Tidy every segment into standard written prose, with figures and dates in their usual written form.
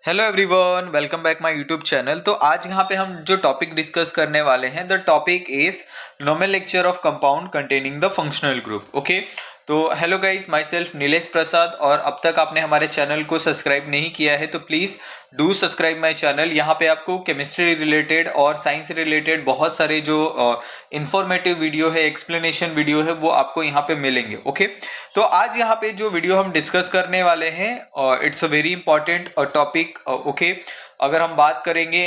Hello everyone, welcome back my YouTube channel. तो आज यहाँ पे हम जो टॉपिक डिस्कस करने वाले हैं, the topic is nomenclature of compound containing the functional group. Okay, तो hello guys, myself Nilesh Prasad. और अब तक आपने हमारे चैनल को सब्सक्राइब नहीं किया है तो please do subscribe my channel. यहाँ पे आपको केमिस्ट्री रिलेटेड और साइंस रिलेटेड बहुत सारे जो इंफॉर्मेटिव वीडियो है, एक्सप्लेनेशन वीडियो है, वो आपको यहाँ पे मिलेंगे। ओके, तो आज यहाँ पे जो वीडियो हम डिस्कस करने वाले हैं, it's a very important topic. Okay, अगर हम बात करेंगे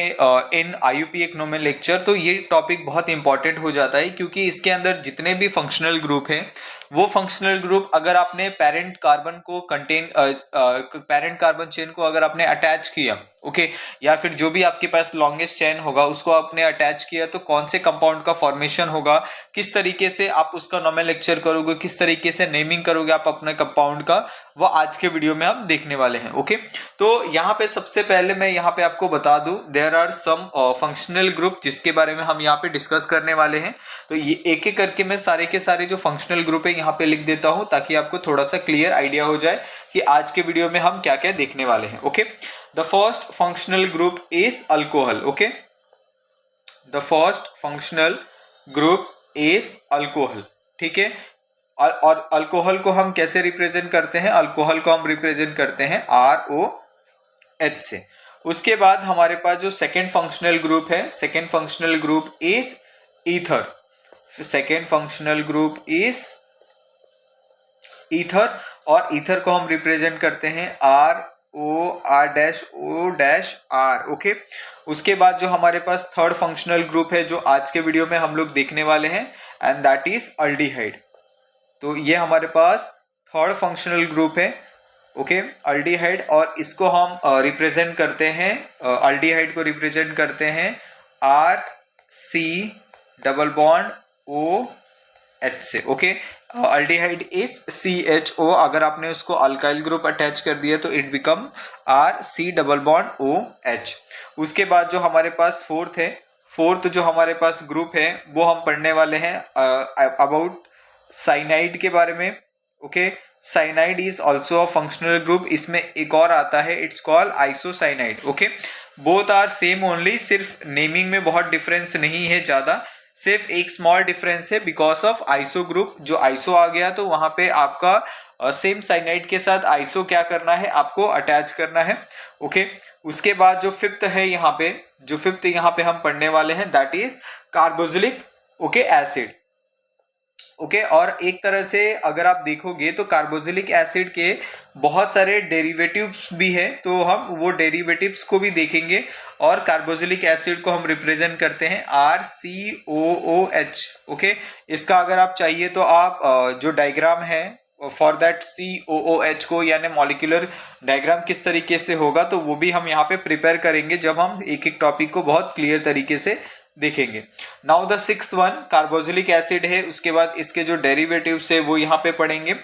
इन आईयूपीए नोमेनक्लेचर, तो ये टॉपिक बहुत इंपॉर्टेंट हो जाता है क्योंकि इसके अंदर जितने भी फंक्शनल ग्रुप हैं, वो फंक्शनल ग्रुप अगर आपने पेरेंट कार्बन को पेरेंट कार्बन चेन को अगर आपने अटैच किया, ओके, या फिर जो भी आपके पास लॉन्गेस्ट चेन होगा उसको आपने अटैच किया, तो कौन से कंपाउंड का फॉर्मेशन होगा, किस तरीके से आप उसका नोमेनक्लेचर करोगे, किस तरीके से नेमिंग करोगे आप अपने कंपाउंड का, वो आज के वीडियो में हम देखने वाले हैं। ओके, तो यहाँ पे सबसे पहले मैं यहाँ पे आपको बता दूं, there are some functional group जिसके बारे में हम यहाँ पे डिस्कस करने वाले हैं। तो ये एक एक करके मैं सारे के सारे जो फंक्शनल ग्रुप है यहाँ पे लिख देता हूँ ताकि आपको थोड़ा सा क्लियर आइडिया हो जाए कि आज के वीडियो में हम क्या क्या देखने वाले हैं। Okay, the first functional group is alcohol. Okay, the first functional group is alcohol. ठीक है, और अल्कोहल को हम कैसे रिप्रेजेंट करते हैं? अल्कोहल को हम रिप्रेजेंट करते हैं ROH से। उसके बाद हमारे पास जो सेकेंड फंक्शनल ग्रुप है, second functional group is ether. Second functional group is ether, और ईथर को हम रिप्रेजेंट करते हैं ROR-O-R। ओके, उसके बाद जो हमारे पास थर्ड फंक्शनल ग्रुप है जो आज के वीडियो में हम लोग देखने वाले हैं, एंड दैट इज अल्डिहाइड। तो ये हमारे पास थर्ड फंक्शनल ग्रुप है। ओके, अल्डिहाइड, और इसको हम रिप्रेजेंट करते हैं, अल्डिहाइड को रिप्रेजेंट करते हैं RC डबल बॉन्ड OH से। ओके, अल्डिहाइड इज CHO, अगर आपने उसको अल्काइल ग्रुप अटैच कर दिया तो it become RC double bond OH। उसके बाद जो हमारे पास फोर्थ है, फोर्थ जो हमारे पास ग्रुप है वो हम पढ़ने वाले हैं अबाउट साइनाइड के बारे में। Okay, cyanide is also a functional group. इसमें एक और आता है, it's called isocyanide. Okay, both are same only, सिर्फ नेमिंग में बहुत डिफरेंस नहीं है ज्यादा, सिर्फ एक स्मॉल डिफरेंस है बिकॉज ऑफ आइसो ग्रुप। जो आइसो आ गया तो वहां पे आपका सेम साइनाइड के साथ आइसो क्या करना है, आपको अटैच करना है। ओके, उसके बाद जो फिफ्थ है यहाँ पे, जो फिफ्थ यहाँ पे हम पढ़ने वाले हैं, that is carboxylic acid. Okay, और एक तरह से अगर आप देखोगे तो कार्बोक्सिलिक एसिड के बहुत सारे डेरिवेटिव्स भी हैं, तो हम वो डेरिवेटिव्स को भी देखेंगे। और कार्बोक्सिलिक एसिड को हम रिप्रेजेंट करते हैं RCOOH। ओके, इसका अगर आप चाहिए तो आप जो डायग्राम है फॉर दैट COOH को, यानी मॉलिक्यूलर डायग्राम किस तरीके से होगा, तो वो भी हम यहाँ पे प्रिपेयर करेंगे जब हम एक एक टॉपिक को बहुत क्लियर तरीके से देखेंगे। Now the sixth one carboxylic acid है, उसके बाद इसके जो डेरिवेटिव्स है वो यहाँ पे पढ़ेंगे।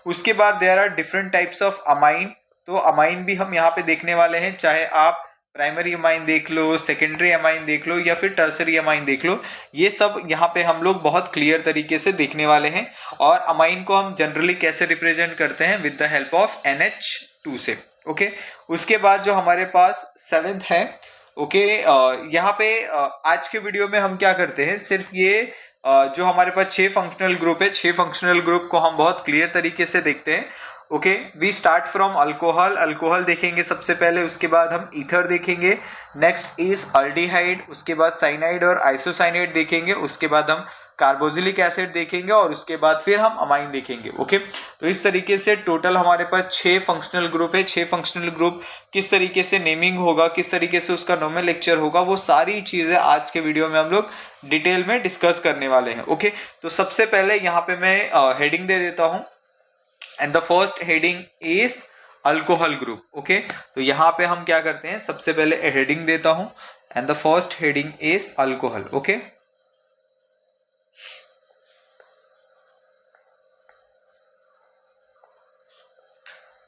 उसके बाद there are different types of amine, तो अमाइन भी हम यहाँ पे देखने वाले हैं, चाहे आप प्राइमरी अमाइन देख लो, सेकेंडरी अमाइन देख लो, या फिर टर्सरी अमाइन देख लो, ये सब यहाँ पे हम लोग बहुत क्लियर तरीके से देखने वाले हैं। और अमाइन को हम जनरली कैसे रिप्रेजेंट करते हैं, with the help of NH2 से। ओके, उसके बाद जो हमारे पास सेवेंथ है, ओके, यहाँ पे आज के वीडियो में हम क्या करते हैं, सिर्फ ये जो हमारे पास 6 फंक्शनल ग्रुप है, 6 फंक्शनल ग्रुप को हम बहुत क्लियर तरीके से देखते हैं। Okay, we start from alcohol. Alcohol देखेंगे सबसे पहले, उसके बाद हम ईथर देखेंगे, नेक्स्ट इज अल्डिहाइड, उसके बाद साइनाइड और आइसोसाइनाइड देखेंगे, उसके बाद हम कार्बोक्सिलिक एसिड देखेंगे, और उसके बाद फिर हम अमाइन देखेंगे। ओके, तो इस तरीके से टोटल हमारे पास 6 फंक्शनल ग्रुप है। 6 फंक्शनल ग्रुप किस तरीके से नेमिंग होगा, किस तरीके से उसका नोमेनक्लेचर होगा, वो सारी चीजें आज के वीडियो में हम लोग डिटेल में डिस्कस करने वाले हैं। ओके, तो सबसे पहले यहाँ पे मैं हेडिंग दे देता हूँ, and the first heading is alcohol group. Okay, तो यहाँ पे हम क्या करते हैं, सबसे पहले हेडिंग देता हूँ, and the first heading is alcohol. Okay,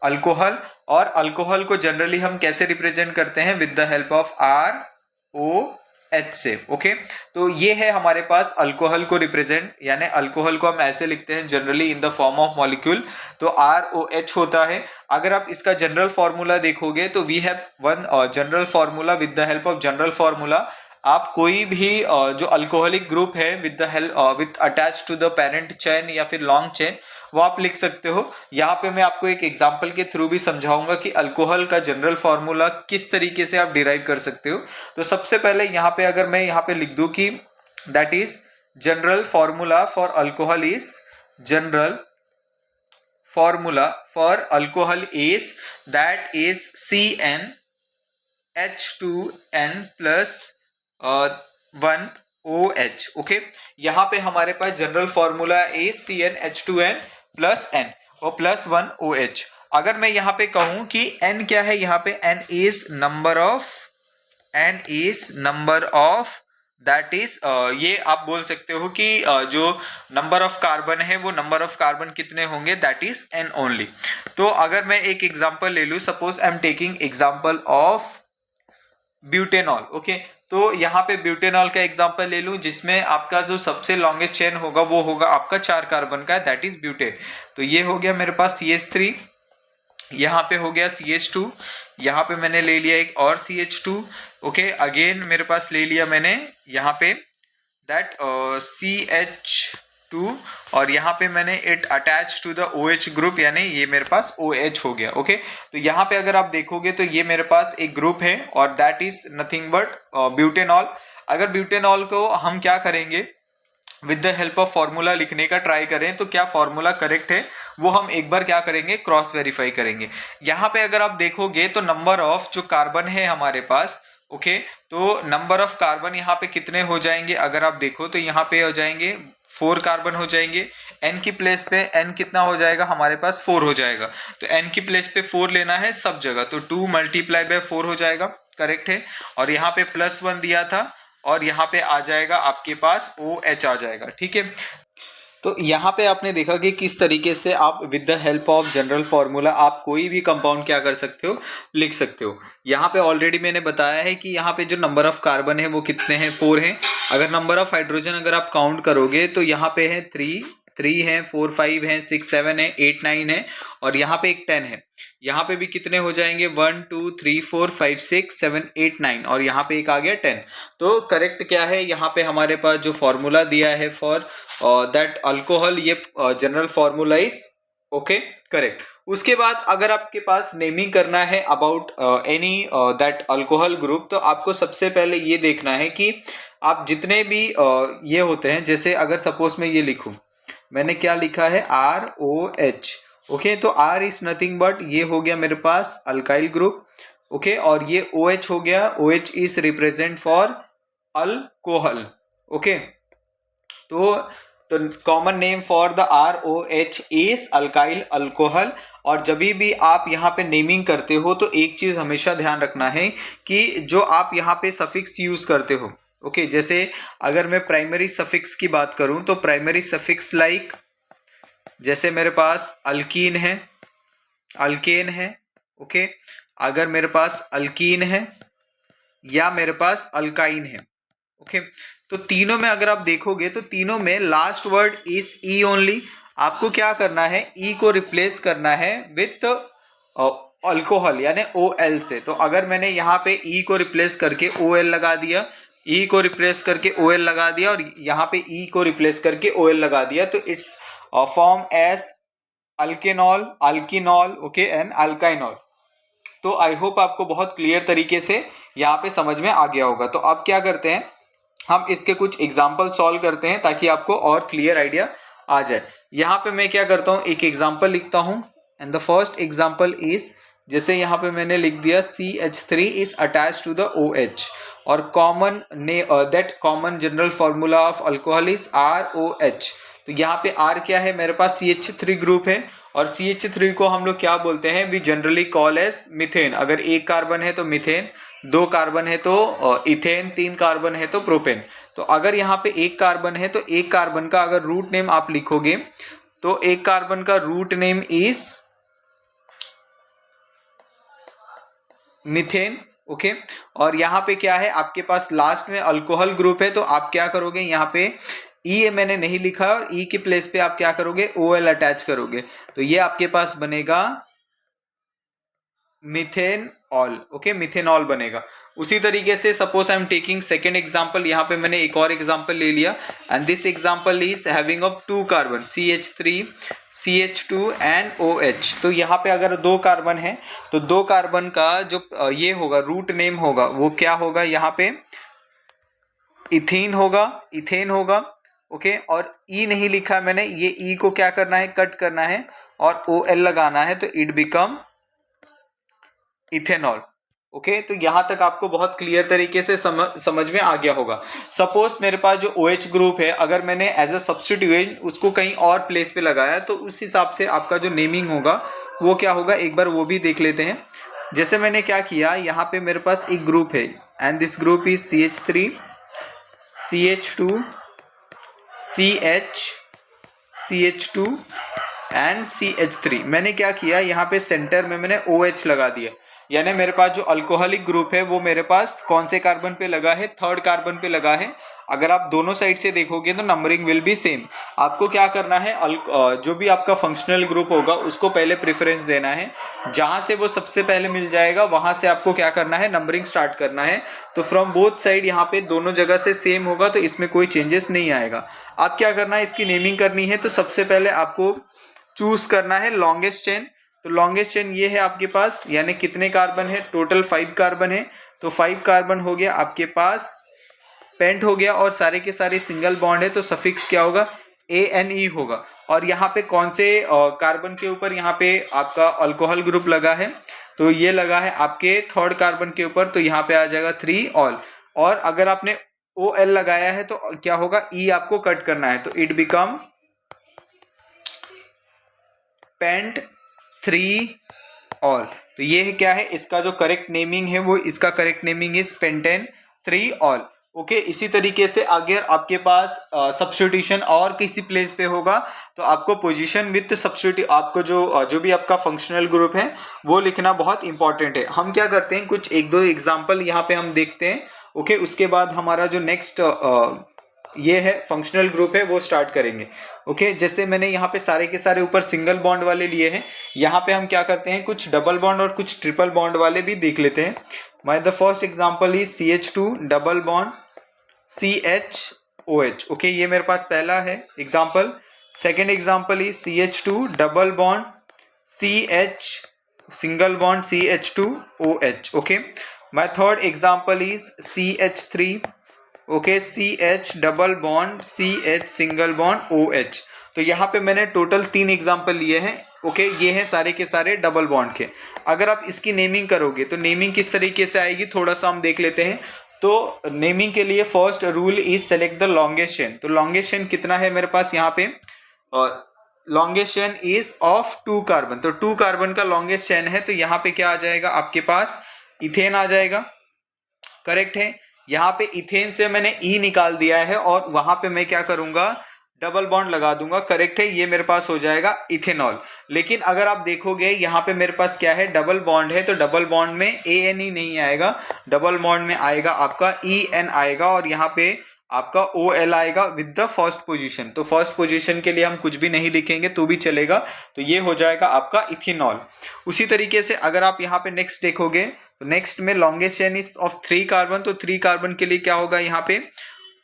alcohol, और अल्कोहल को जनरली हम कैसे रिप्रेजेंट करते हैं, with the help of ROH। H से। ओके, तो ये है हमारे पास अल्कोहल को रिप्रेजेंट, यानी अल्कोहल को हम ऐसे लिखते हैं generally in the form of molecule, तो ROH होता है। अगर आप इसका जनरल फॉर्मूला देखोगे तो we have one general formula, with the help of general formula आप कोई भी जो अल्कोहलिक ग्रुप है with the help with attach to the parent chain या फिर लॉन्ग चेन, वो आप लिख सकते हो। यहाँ पे मैं आपको एक एग्जांपल के थ्रू भी समझाऊंगा कि अल्कोहल का जनरल फॉर्मूला किस तरीके से आप डिराइव कर सकते हो। तो सबसे पहले यहाँ पे अगर मैं यहाँ पे लिख दूं कि that is general formula for alcohol is, general formula for alcohol is that is CnH2n plus 1OH। Okay, यहाँ पे हमारे पास general formula is CnH2n plus n और प्लस 1OH। अगर मैं यहाँ पे कहूं कि n क्या है, यहाँ पे n is number of that is ये आप बोल सकते हो कि जो नंबर ऑफ कार्बन है वो नंबर ऑफ कार्बन कितने होंगे, दैट इज n ओनली। तो अगर मैं एक एग्जांपल ले लूं, suppose I am taking example of butanol. Okay, तो यहाँ पे ब्यूटेनॉल का एग्जांपल ले लूं जिसमें आपका जो सबसे लॉन्गेस्ट चेन होगा वो होगा आपका 4 कार्बन का, दैट इज ब्यूटेन। तो ये हो गया मेरे पास CH3, यहाँ पे हो गया CH2, यहाँ पे मैंने ले लिया एक और CH2। ओके, अगेन मेरे पास ले लिया मैंने यहाँ पे दैट CH2 और यहाँ पे मैंने it attach to the OH group, यानी ये मेरे पास OH हो गया। ओके, तो यहाँ पे अगर आप देखोगे तो ये मेरे पास एक ग्रुप है और that is nothing but butanol. अगर ब्यूटेनॉल को हम क्या करेंगे, with the help of formula लिखने का ट्राई करें तो क्या फॉर्मूला करेक्ट है वो हम एक बार क्या करेंगे, क्रॉस वेरीफाई करेंगे। यहाँ पे अगर आप देखोगे तो नंबर ऑफ जो कार्बन है हमारे पास, ओके, तो नंबर ऑफ कार्बन यहाँ पे कितने हो जाएंगे, अगर आप देखो तो यहाँ पे हो जाएंगे 4 कार्बन हो जाएंगे। n की प्लेस पे n कितना हो जाएगा हमारे पास, 4 हो जाएगा। तो n की प्लेस पे 4 लेना है सब जगह, तो 2 मल्टीप्लाई बाय 4 हो जाएगा, करेक्ट है। और यहाँ पे +1 दिया था और यहाँ पे आ जाएगा आपके पास OH आ जाएगा, ठीक है। तो यहाँ पे आपने देखा कि किस तरीके से आप with the help of general formula आप कोई भी कंपाउंड क्या कर सकते हो, लिख सकते हो। यहाँ पे ऑलरेडी मैंने बताया है कि यहाँ पे जो नंबर ऑफ कार्बन है वो कितने हैं, 4 हैं। अगर नंबर ऑफ हाइड्रोजन अगर आप काउंट करोगे तो यहाँ पे है 3 है, 4 5 है, 6 7 है, 8 9 है और यहाँ पे एक 10 है। यहाँ पे भी कितने हो जाएंगे, 1 2 3 4 5 6 7 8 9 और यहाँ पे एक आ गया 10। तो करेक्ट क्या है, यहाँ पे हमारे पास जो फॉर्मूला दिया है फॉर दैट अल्कोहल, ये general formula is okay, correct. उसके बाद अगर आपके पास नेमिंग करना है about any that alcohol group, तो आपको सबसे पहले ये देखना है कि आप जितने भी ये होते हैं, जैसे अगर सपोज मैं ये लिखूं, मैंने क्या लिखा है ROH। ओके, तो R इज नथिंग बट ये हो गया मेरे पास अल्काइल ग्रुप। ओके, और ये OH हो गया, OH is represent for alcohol. Okay, तो common name for the ROH is alkyl alcohol. और जब भी आप यहाँ पे नेमिंग करते हो तो एक चीज हमेशा ध्यान रखना है कि जो आप यहाँ पे सफिक्स यूज करते हो, ओके, जैसे अगर मैं प्राइमरी सफिक्स की बात करूं तो प्राइमरी सफिक्स लाइक जैसे मेरे पास अल्कीन है, अल्केन है, ओके, अगर मेरे पास अल्कीन है या मेरे पास अल्काइन है, ओके, तो तीनों में अगर आप देखोगे तो तीनों में last word is E only. आपको क्या करना है, ई को रिप्लेस करना है विथ अल्कोहल यानी OL से। तो अगर मैंने यहाँ पे ई को रिप्लेस करके OL लगा दिया, ई को रिप्लेस करके OL लगा दिया और यहाँ पे ई को रिप्लेस करके OL लगा दिया, तो it's form as alkanol, alkenol, okay, and alkynol. तो आई होप आपको बहुत क्लियर तरीके से यहाँ पे समझ में आ गया होगा। तो अब क्या करते हैं, हम इसके कुछ एग्जाम्पल सॉल्व करते हैं ताकि आपको और क्लियर आइडिया आ जाए। यहाँ पे मैं क्या करता हूँ, एक एग्जाम्पल लिखता हूँ and the first example is, जैसे यहाँ पे मैंने लिख दिया CH3 is attach to the OH और common that common general formula of alcohol is ROH। तो यहाँ पे R क्या है, मेरे पास CH3 ग्रुप है और CH3 को हम लोग क्या बोलते हैं, we generally call as methane. अगर एक कार्बन है तो मीथेन, 2 कार्बन है तो इथेन, 3 कार्बन है तो प्रोपेन। तो अगर यहाँ पे एक कार्बन है तो एक कार्बन का अगर रूट नेम आप लिखोगे तो एक कार्बन का root name is methane okay. और यहाँ पे क्या है, आपके पास लास्ट में अल्कोहल ग्रुप है, तो आप क्या करोगे, यहाँ पे ई मैंने नहीं लिखा और ई के प्लेस पे आप क्या करोगे, OL अटैच करोगे, तो ये आपके पास बनेगा मिथेनॉल। ओके, मिथेनॉल बनेगा। उसी तरीके से suppose I am taking second example, यहाँ पे मैंने एक और एग्जांपल ले लिया, and this example is having of 2 carbon CH3 CH2 and OH। तो यहाँ पे अगर 2 कार्बन है तो 2 कार्बन का जो ये होगा रूट नेम होगा वो क्या होगा, यहाँ पे इथेन होगा, इथेन होगा। ओके, और ई नहीं लिखा मैंने, ये ई को क्या करना है, कट करना है और OL लगाना है, तो इट बिकम इथेनॉल। ओके, तो यहां तक आपको बहुत क्लियर तरीके से समझ में आ गया होगा। सपोज मेरे पास जो OH ग्रुप है, अगर मैंने एज अ सब्स्टिट्यूएंट उसको कहीं और प्लेस पे लगाया, तो उस हिसाब से आपका जो नेमिंग होगा वो क्या होगा, एक बार वो भी देख लेते हैं। जैसे मैंने क्या किया, यहाँ पे मेरे पास एक ग्रुप है and this group is CH3 CH2 CH CH2 and CH3। मैंने क्या किया, यहाँ पे सेंटर में मैंने OH लगा दिया, यानी मेरे पास जो अल्कोहलिक ग्रुप है वो मेरे पास कौन से कार्बन पे लगा है, 3rd कार्बन पे लगा है। अगर आप दोनों साइड से देखोगे तो नंबरिंग विल बी सेम। आपको क्या करना है, जो भी आपका फंक्शनल ग्रुप होगा उसको पहले प्रेफरेंस देना है, जहां से वो सबसे पहले मिल जाएगा वहां से आपको क्या करना है, नंबरिंग स्टार्ट करना है। तो फ्रॉम बोथ साइड यहाँ पे दोनों जगह से सेम होगा, तो इसमें कोई चेंजेस नहीं आएगा। आप क्या करना है, इसकी नेमिंग करनी है, तो सबसे पहले आपको चूज करना है लॉन्गेस्ट चेन। तो लॉन्गेस्ट चेन ये है आपके पास, यानी कितने कार्बन है, टोटल 5 कार्बन है, तो 5 कार्बन हो गया आपके पास, पेंट हो गया, और सारे के सारे सिंगल बॉन्ड है, तो सफिक्स क्या होगा, ANE होगा। और यहाँ पे कौन से कार्बन के ऊपर यहाँ पे आपका अल्कोहल ग्रुप लगा है, तो ये लगा है आपके 3rd कार्बन के ऊपर, तो यहाँ पे आ जाएगा 3 ऑल। और अगर आपने OL लगाया है तो क्या होगा, E आपको कट करना है, तो इट बिकम पेंट 3 ऑल। तो ये है क्या है, इसका जो करेक्ट नेमिंग है वो, इसका correct naming is pentane 3 all. Okay, इसी तरीके से अगर आपके पास सब्स्टिट्यूशन और किसी प्लेस पे होगा तो आपको पोजीशन विथ सब्स्टिट्यूट, आपको जो भी आपका फंक्शनल ग्रुप है वो लिखना बहुत इंपॉर्टेंट है। हम क्या करते हैं, कुछ 1-2 एग्जांपल यहाँ पे हम देखते हैं। ओके, उसके बाद हमारा जो नेक्स्ट ये है फंक्शनल ग्रुप है वो स्टार्ट करेंगे। ओके, जैसे मैंने यहाँ पे सारे के सारे ऊपर सिंगल बॉन्ड वाले लिए हैं, यहाँ पे हम क्या करते हैं, कुछ डबल बॉन्ड और कुछ ट्रिपल बॉन्ड वाले भी देख लेते हैं। My the first example is CH2 double bond CHOH। Okay, ये मेरे पास पहला है example. Second example is CH2 double bond CH single bond CH2OH। Okay, my third example is CH3 okay CH double bond CH single bond OH। तो यहाँ पे मैंने total 3 example लिए हैं। ओके, ये हैं सारे के सारे डबल बॉन्ड के। अगर आप इसकी नेमिंग करोगे तो नेमिंग किस तरीके से आएगी, थोड़ा सा हम देख लेते हैं। तो नेमिंग के लिए first rule is select the longest chain. तो लॉन्गेस्ट चेन कितना है मेरे पास यहाँ पे, longest chain is of 2 carbon. तो 2 कार्बन का लॉन्गेस्ट चेन है, तो यहाँ पे क्या आ जाएगा आपके पास, इथेन आ जाएगा। करेक्ट है, यहाँ पे इथेन से मैंने ई निकाल दिया है और वहां पे मैं क्या करूंगा, डबल बॉन्ड लगा दूंगा। करेक्ट है, ये मेरे पास हो जाएगा इथेनॉल। लेकिन अगर आप देखोगे यहाँ पे मेरे पास क्या है, डबल बॉन्ड है, तो डबल बॉन्ड में ANE नहीं आएगा, डबल बॉन्ड में आएगा आपका EN आएगा, और यहाँ पे आपका OL आएगा विद द फर्स्ट पोजीशन। तो फर्स्ट पोजीशन के लिए हम कुछ भी नहीं लिखेंगे तो भी चलेगा, तो ये हो जाएगा आपका इथेनॉल। उसी तरीके से अगर आप यहाँ पे नेक्स्ट देखोगे तो नेक्स्ट में longest chain is of 3 carbon. तो 3 कार्बन के लिए क्या होगा, यहाँ पे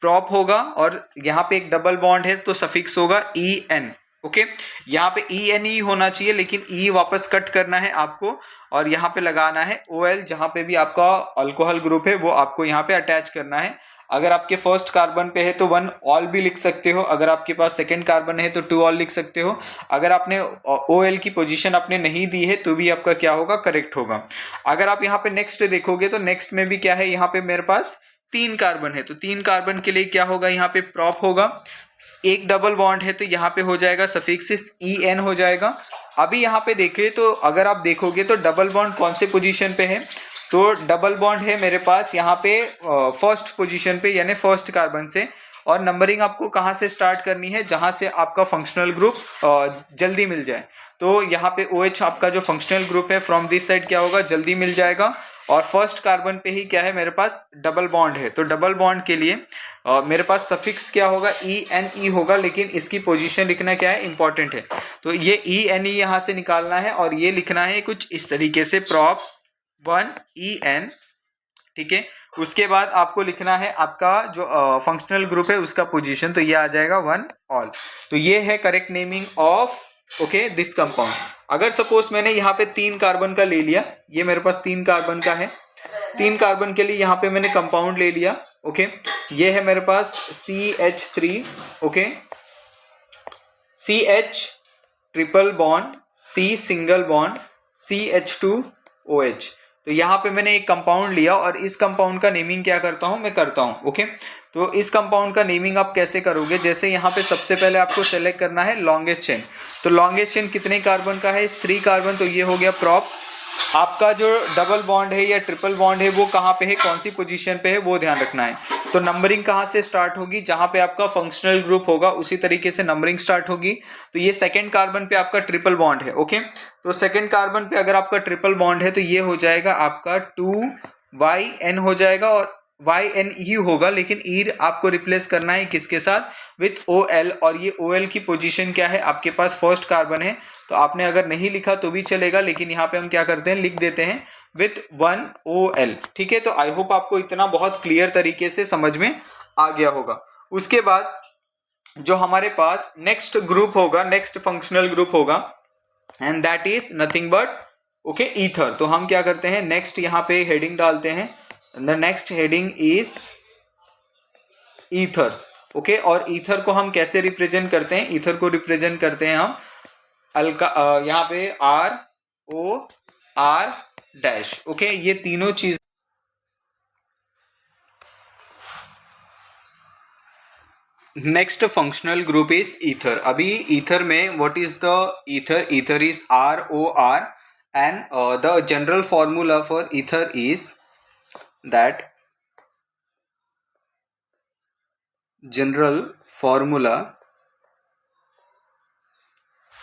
प्रॉप होगा, और यहाँ पे एक डबल बॉन्ड है तो सफिक्स होगा EN। ओके, यहाँ पे ENE होना चाहिए, लेकिन E वापस कट करना है आपको, और यहाँ पे लगाना है OL। जहां पे भी आपका अल्कोहल ग्रुप है वो आपको यहाँ पे अटैच करना है। अगर आपके फर्स्ट कार्बन पे है तो 1 ऑल भी लिख सकते हो, अगर आपके पास सेकंड कार्बन है तो 2 ऑल लिख सकते हो। अगर आपने OL की पोजीशन आपने नहीं दी है तो भी आपका क्या होगा, करेक्ट होगा। अगर आप यहाँ पे नेक्स्ट देखोगे तो नेक्स्ट में भी क्या है, यहाँ पे मेरे पास 3 कार्बन है, तो 3 कार्बन के लिए क्या होगा, यहाँ पे प्रॉप होगा। एक डबल बॉन्ड है तो यहाँ पे हो जाएगा सफिक्स EN हो जाएगा। अभी यहाँ पे देखिए तो अगर आप देखोगे तो डबल बॉन्ड कौन से पोजीशन पे है, तो डबल बॉन्ड है मेरे पास यहाँ पे फर्स्ट पोजीशन पे, यानी फर्स्ट कार्बन से। और नंबरिंग आपको कहाँ से स्टार्ट करनी है, जहाँ से आपका फंक्शनल ग्रुप जल्दी मिल जाए। तो यहाँ पे OH आपका जो फंक्शनल ग्रुप है फ्रॉम दिस साइड क्या होगा, जल्दी मिल जाएगा। और फर्स्ट कार्बन पे ही क्या है मेरे पास डबल बॉन्ड है, तो डबल बॉन्ड के लिए मेरे पास सफिक्स क्या होगा ENE होगा, लेकिन इसकी पोजीशन लिखना क्या है इंपॉर्टेंट है। तो ये ENE यहाँ से निकालना है और ये लिखना है कुछ इस तरीके से prop 1 EN, ठीक है। उसके बाद आपको लिखना है आपका जो फंक्शनल ग्रुप है उसका पोजीशन, तो ये आ जाएगा 1 ऑल। तो ये है correct naming of okay this compound. अगर सपोज मैंने यहाँ पे 3 कार्बन का ले लिया, ये मेरे पास 3 कार्बन का है, 3 कार्बन के लिए यहाँ पे मैंने कंपाउंड ले लिया, ओके। ये है मेरे पास CH3, okay, CH triple bond, C single bond, CH2OH। तो यहाँ पे मैंने एक कंपाउंड लिया और इस कंपाउंड का नेमिंग क्या करता हूँ मैं करता हूँ, ओके। तो इस कंपाउंड का नेमिंग आप कैसे करोगे, जैसे यहाँ पे सबसे पहले आपको सेलेक्ट करना है लॉन्गेस्ट चेन। तो लॉन्गेस्ट चेन कितने कार्बन का है, 3 कार्बन, तो ये हो गया प्रॉप। आपका जो डबल बॉन्ड है या ट्रिपल बॉन्ड है वो कहाँ पे है, कौन सी पोजीशन पे है, वो ध्यान रखना है। तो नंबरिंग कहाँ से स्टार्ट होगी, जहाँ पे आपका फंक्शनल ग्रुप होगा उसी तरीके से नंबरिंग स्टार्ट होगी। तो ये सेकंड कार्बन पे आपका ट्रिपल बॉन्ड है, ओके। तो सेकंड कार्बन पे अगर आपका ट्रिपल बॉन्ड है तो ये हो जाएगा आपका 2YN हो जाएगा, और YN ही होगा, लेकिन ईर आपको रिप्लेस करना है किसके साथ, विथ OL। और ये OL की पोजीशन क्या है, आपके पास फर्स्ट कार्बन है, तो आपने अगर नहीं लिखा तो भी चलेगा, लेकिन यहाँ पे हम क्या करते हैं लिख देते हैं विथ 1OL, ठीक है। तो आई होप आपको इतना बहुत क्लियर तरीके से समझ में आ गया होगा। उसके बाद जो हमारे पास नेक्स्ट ग्रुप होगा, नेक्स्ट फंक्शनल ग्रुप होगा, and that is nothing but okay ether. तो हम क्या करते हैं नेक्स्ट यहाँ पे हेडिंग डालते हैं, the next heading is ethers, okay. और ईथर को हम कैसे रिप्रेजेंट करते हैं, ईथर को रिप्रेजेंट करते हैं हम यहाँ पे ROR डैश, ओके। ये तीनों चीज next functional group is ether. अभी ईथर में what is the ether, ether is ROR and the general formula for ether is that general formula,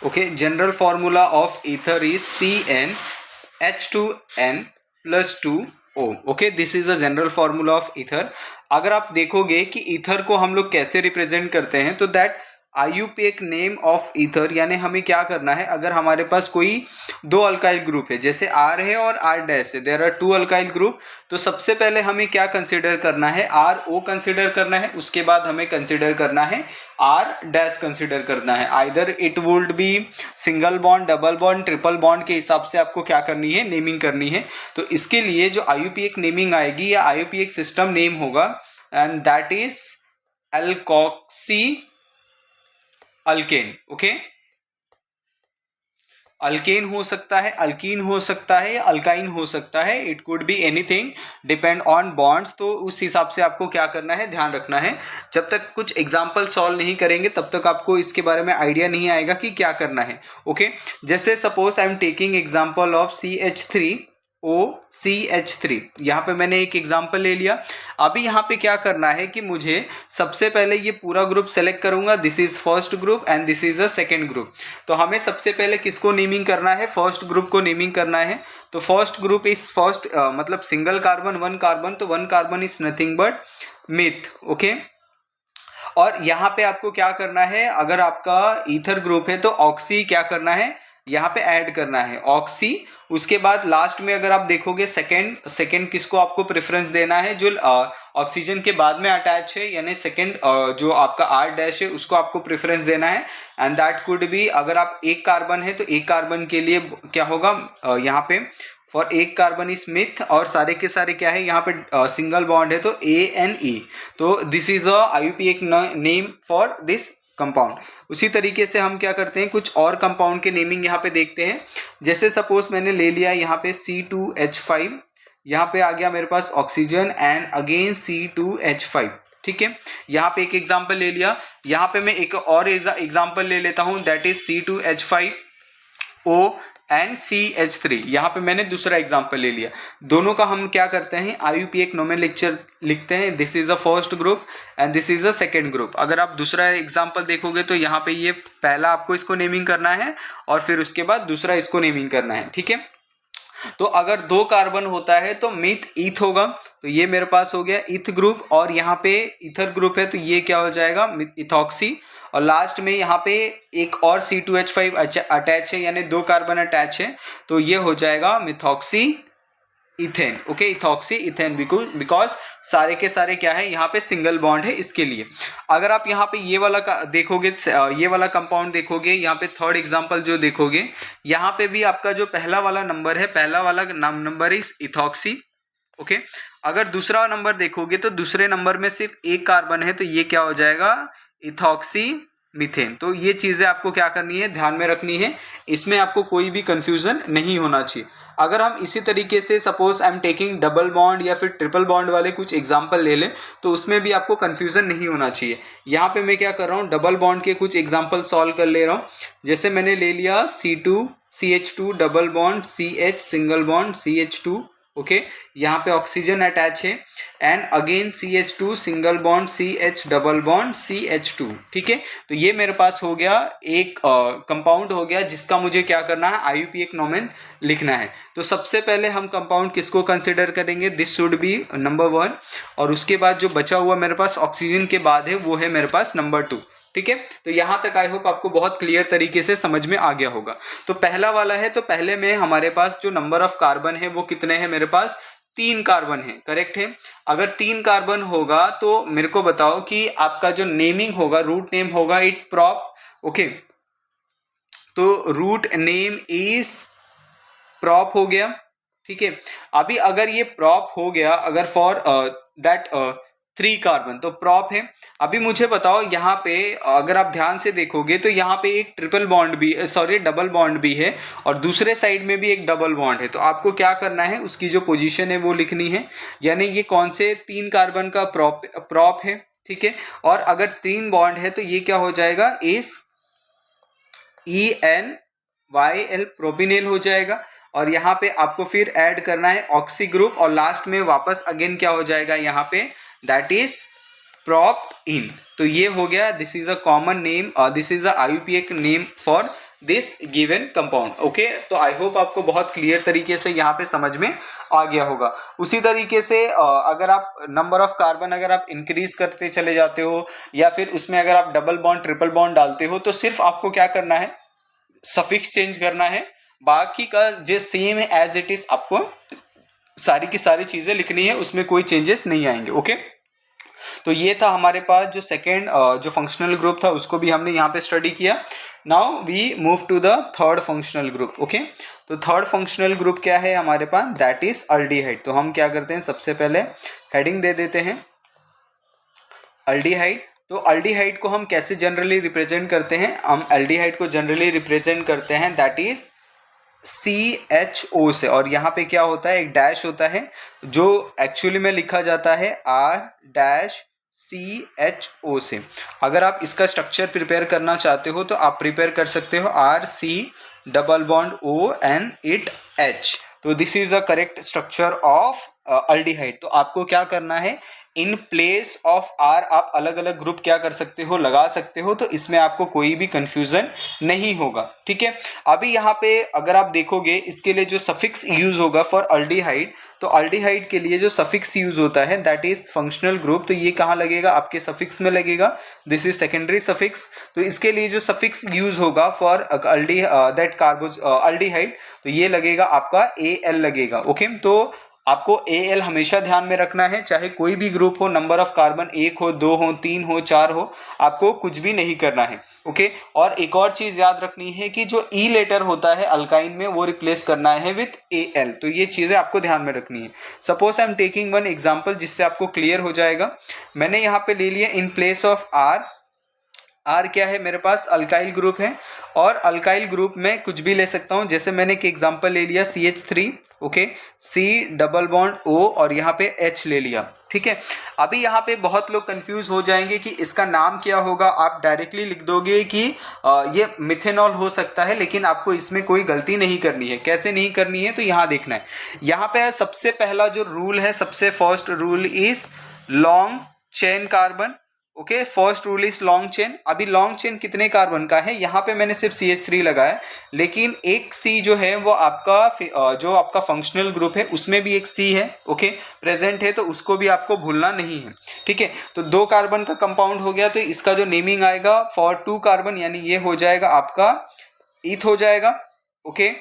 okay, general formula of ether is CnH2n plus 2O, okay, this is the general formula of ether। अगर आप देखोगे कि ether को हम लोग कैसे represent करते हैं, तो that IUPAC name of ether, यानी हमें क्या करना है, अगर हमारे पास कोई 2 अल्काइल ग्रुप है, जैसे R है और R डैश है, देयर आर 2 अल्काइल ग्रुप, तो सबसे पहले हमें क्या कंसिडर करना है, RO कंसिडर करना है, उसके बाद हमें कंसिडर करना है R डैश कंसिडर करना है। Either it would be single bond, double bond, triple bond के हिसाब से आपको क्या करनी है, नेमिंग करनी है। तो इसके लिए जो IUPAC नेमिंग आएगी या IUPAC सिस्टम नेम होगा, and that is alkoxy alkane, okay. Alkane हो सकता है, अल्कीन हो सकता है, या अल्काइन हो सकता है, it could be anything, depend on bonds. तो उस हिसाब से आपको क्या करना है, ध्यान रखना है। जब तक कुछ एग्जाम्पल सॉल्व नहीं करेंगे तब तक आपको इसके बारे में आइडिया नहीं आएगा कि क्या करना है, ओके। जैसे suppose I am taking example of CH3OCH3, यहाँ पे मैंने एक एग्जाम्पल ले लिया। अभी यहाँ पे क्या करना है कि मुझे सबसे पहले ये पूरा ग्रुप सेलेक्ट करूंगा, this is first group and this is a second group. तो हमें सबसे पहले किसको नेमिंग करना है, फर्स्ट ग्रुप को नेमिंग करना है। तो फर्स्ट ग्रुप इज फर्स्ट मतलब सिंगल कार्बन 1 कार्बन, तो 1 carbon is nothing but myth, okay. और यहाँ पे आपको क्या करना है, अगर आपका ईथर ग्रुप है तो ऑक्सी क्या करना है, यहाँ पे ऐड करना है ऑक्सी। उसके बाद लास्ट में अगर आप देखोगे सेकंड किसको आपको प्रेफरेंस देना है, जो ऑक्सीजन के बाद में अटैच है, यानी सेकंड जो आपका R डैश है उसको आपको प्रेफरेंस देना है। एंड दैट कुड बी, अगर आप एक कार्बन है तो एक कार्बन के लिए क्या होगा, यहाँ पे फॉर एक कार्बन इज मिथ, और सारे के सारे क्या है यहाँ पे सिंगल बॉन्ड है तो ANE। तो this is a IUPAC name for this compound. उसी तरीके से हम क्या करते हैं, कुछ और कंपाउंड के नेमिंग यहाँ पे देखते हैं। जैसे सपोज मैंने ले लिया यहाँ पे C2H5, यहाँ पे आ गया मेरे पास ऑक्सीजन एंड अगेन C2H5, ठीक है। यहाँ पे एक एग्जांपल ले लिया, यहाँ पे मैं एक और एग्जांपल ले लेता हूँ, that is C2H5O and CH3। यहाँ पे मैंने दूसरा एग्जांपल ले लिया। दोनों का हम क्या करते हैं, IUPAC नोमेनक्लेचर लिखते हैं, this is a first group and this is a second group. अगर आप दूसरा एग्जांपल देखोगे तो यहाँ पे ये पहला आपको इसको नेमिंग करना है और फिर उसके बाद दूसरा इसको नेमिंग करना है, ठीक है। तो अगर 2 कार्बन होता है तो मिथ ईथ होगा, तो ये मेरे पास हो गया इथ ग्रुप, और यहाँ पे इथर ग्रुप है तो ये क्या हो जाएगा इथॉक्सी, और लास्ट में यहाँ पे एक और C2H5 अटैच है, यानी 2 कार्बन अटैच है, तो ये हो जाएगा methoxy ethane. Okay, ethoxy ethane, because सारे के सारे क्या है यहाँ पे सिंगल बॉन्ड है इसके लिए। अगर आप यहाँ पे ये वाला देखोगे, ये वाला कंपाउंड देखोगे, यहाँ पे थर्ड एग्जांपल जो देखोगे, यहाँ पे भी आपका जो पहला वाला नंबर है, पहला वाला नंबर इज इथॉक्सी। ओके, अगर दूसरा नंबर देखोगे तो दूसरे नंबर में सिर्फ एक कार्बन है, तो ये क्या हो जाएगा इथॉक्सी मीथेन। तो ये चीजें आपको क्या करनी है, ध्यान में रखनी है, इसमें आपको कोई भी कंफ्यूजन नहीं होना चाहिए। अगर हम इसी तरीके से suppose I am taking double bond या फिर ट्रिपल बॉन्ड वाले कुछ एग्जांपल ले लें, तो उसमें भी आपको कंफ्यूजन नहीं होना चाहिए। यहाँ पे मैं क्या कर रहा हूँ, डबल बॉन्ड के कुछ एग्जांपल सॉल्व कर ले रहा हूँ। जैसे मैंने ले लिया C2CH2 double bond CH single bond CH2। Okay, यहाँ पे ऑक्सीजन अटैच है, and again CH2 single bond CH double bond CH2। ठीक है, तो ये मेरे पास हो गया एक कंपाउंड हो गया, जिसका मुझे क्या करना है, IUPAC नोमेन लिखना है। तो सबसे पहले हम कंपाउंड किसको कंसिडर करेंगे, दिस शुड बी नंबर 1, और उसके बाद जो बचा हुआ मेरे पास ऑक्सीजन के बाद है वो है मेरे पास नंबर 2। ठीक है, तो यहां तक आई होप आपको बहुत क्लियर तरीके से समझ में आ गया होगा। तो पहला वाला है, तो पहले में हमारे पास जो नंबर ऑफ कार्बन है वो कितने हैं, मेरे पास 3 कार्बन है, करेक्ट है। अगर 3 कार्बन होगा तो मेरे को बताओ कि आपका जो नेमिंग होगा, रूट नेम होगा इट प्रॉप। ओके, तो रूट नेम इज प्रॉप हो गया। ठीक है, अभी अगर ये प्रॉप हो गया, अगर फॉर दैट 3 कार्बन, तो प्रॉप है। अभी मुझे बताओ यहाँ पे अगर आप ध्यान से देखोगे तो यहाँ पे एक ट्रिपल बॉन्ड भी, सॉरी डबल बॉन्ड भी है, और दूसरे साइड में भी एक डबल बॉन्ड है। तो आपको क्या करना है, उसकी जो पोजीशन है वो लिखनी है, यानी ये कौन से 3 कार्बन का प्रॉप है। ठीक है, और अगर 3 बॉन्ड है तो ये क्या हो जाएगा, इस ENYL प्रोपिनेल हो जाएगा, और यहाँ पे आपको फिर ऐड करना है ऑक्सी ग्रुप, और लास्ट में वापस अगेन क्या हो जाएगा यहाँ पे, दैट इज प्रॉप इन। तो ये हो गया, this is a common name, this is a IUPAC name for this given compound. Okay, तो आई होप आपको बहुत क्लियर तरीके से यहाँ पे समझ में आ गया होगा। उसी तरीके से अगर आप नंबर ऑफ कार्बन अगर आप इंक्रीज करते चले जाते हो, या फिर उसमें अगर आप डबल बॉन्ड ट्रिपल बॉन्ड डालते हो, तो सिर्फ आपको क्या करना है, सफिक्स चेंज करना है, बाकी का जो सेम है एज इट इज आपको सारी की सारी चीजें लिखनी है, उसमें कोई चेंजेस नहीं आएंगे। ओके, तो ये था हमारे पास जो सेकेंड जो फंक्शनल ग्रुप था, उसको भी हमने यहाँ पे स्टडी किया। Now we move to the third functional group. Okay, तो थर्ड फंक्शनल ग्रुप क्या है हमारे पास, दैट इज अल्डिहाइड। तो हम क्या करते हैं, सबसे पहले हेडिंग दे देते हैं अल्डिहाइड। तो अल्डिहाइड को हम कैसे जनरली रिप्रेजेंट करते हैं, हम अल्डिहाइड को जनरली रिप्रेजेंट करते हैं दैट इज CHO से, और यहाँ पे क्या होता है, एक डैश होता है जो एक्चुअली में लिखा जाता है R-CHO से। अगर आप इसका स्ट्रक्चर प्रिपेयर करना चाहते हो तो आप प्रिपेयर कर सकते हो RC_O_N_H। तो this is a correct structure of aldehyde. तो आपको क्या करना है, इन प्लेस ऑफ R आप अलग अलग ग्रुप क्या कर सकते हो, लगा सकते हो, तो इसमें आपको कोई भी कंफ्यूजन नहीं होगा। ठीक है, अभी यहाँ पे अगर आप देखोगे इसके लिए जो सफिक्स यूज होगा फॉर अल्डिहाइड, तो अल्डिहाइड के लिए जो सफिक्स यूज होता है दैट इज फंक्शनल ग्रुप। तो ये कहाँ लगेगा, आपके सफिक्स में लगेगा, दिस इज सेकेंडरी सफिक्स। तो इसके लिए जो सफिक्स यूज होगा फॉर अल्डिहाइड, तो ये लगेगा आपका AL लगेगा। ओके, तो आपको AL हमेशा ध्यान में रखना है, चाहे कोई भी ग्रुप हो, नंबर ऑफ कार्बन 1 हो, 2 हो, 3 हो, 4 हो, आपको कुछ भी नहीं करना है। ओके, और एक और चीज याद रखनी है कि जो E लेटर होता है अल्काइन में वो रिप्लेस करना है विथ AL। तो ये चीजें आपको ध्यान में रखनी है। Suppose I am taking one example जिससे आपको क्लियर हो जाएगा। मैंने यहाँ पे ले लिया इन प्लेस ऑफ R क्या है, मेरे पास अल्काइल ग्रुप है, और अल्काइल ग्रुप में कुछ भी ले सकता हूं। जैसे मैंने एक एग्जांपल ले लिया CH3, okay, C double bond O, और यहाँ पे H ले लिया। ठीक है, अभी यहाँ पे बहुत लोग कंफ्यूज हो जाएंगे कि इसका नाम क्या होगा। आप डायरेक्टली लिख दोगे कि ये मिथेनॉल हो सकता है, लेकिन आपको इसमें कोई गलती नहीं करनी है। कैसे नहीं करनी है, तो यहाँ देखना है। यहाँ पे सबसे पहला जो रूल है, सबसे first rule is long chain carbon. Okay, first rule is long chain. अभी लॉन्ग चेन कितने कार्बन का है, यहाँ पे मैंने सिर्फ CH3 लगाया, लेकिन एक C जो है वो आपका जो आपका फंक्शनल ग्रुप है उसमें भी एक C है, ओके, प्रेजेंट है, तो उसको भी आपको भूलना नहीं है, ठीक है। तो 2 कार्बन का कंपाउंड हो गया, तो इसका जो नेमिंग आएगा फॉर 2 कार्बन, यानी ये हो जाएगा आपका ईथ हो जाएगा, ओके,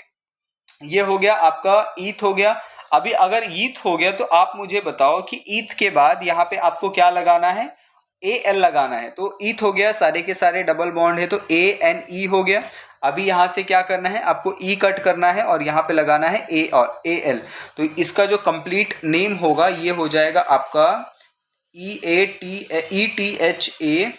ये हो गया आपका ईथ हो गया। अभी अगर ईथ हो गया तो आप मुझे बताओ कि ईथ के बाद यहाँ पे आपको क्या लगाना है, Al लगाना है। तो ईथ हो गया, सारे के सारे डबल बॉन्ड है, तो ANE हो गया। अभी यहाँ से क्या करना है, आपको E कट करना है और यहाँ पे लगाना है A और Al। तो इसका जो कंप्लीट नेम होगा ये हो जाएगा आपका ETHANAL,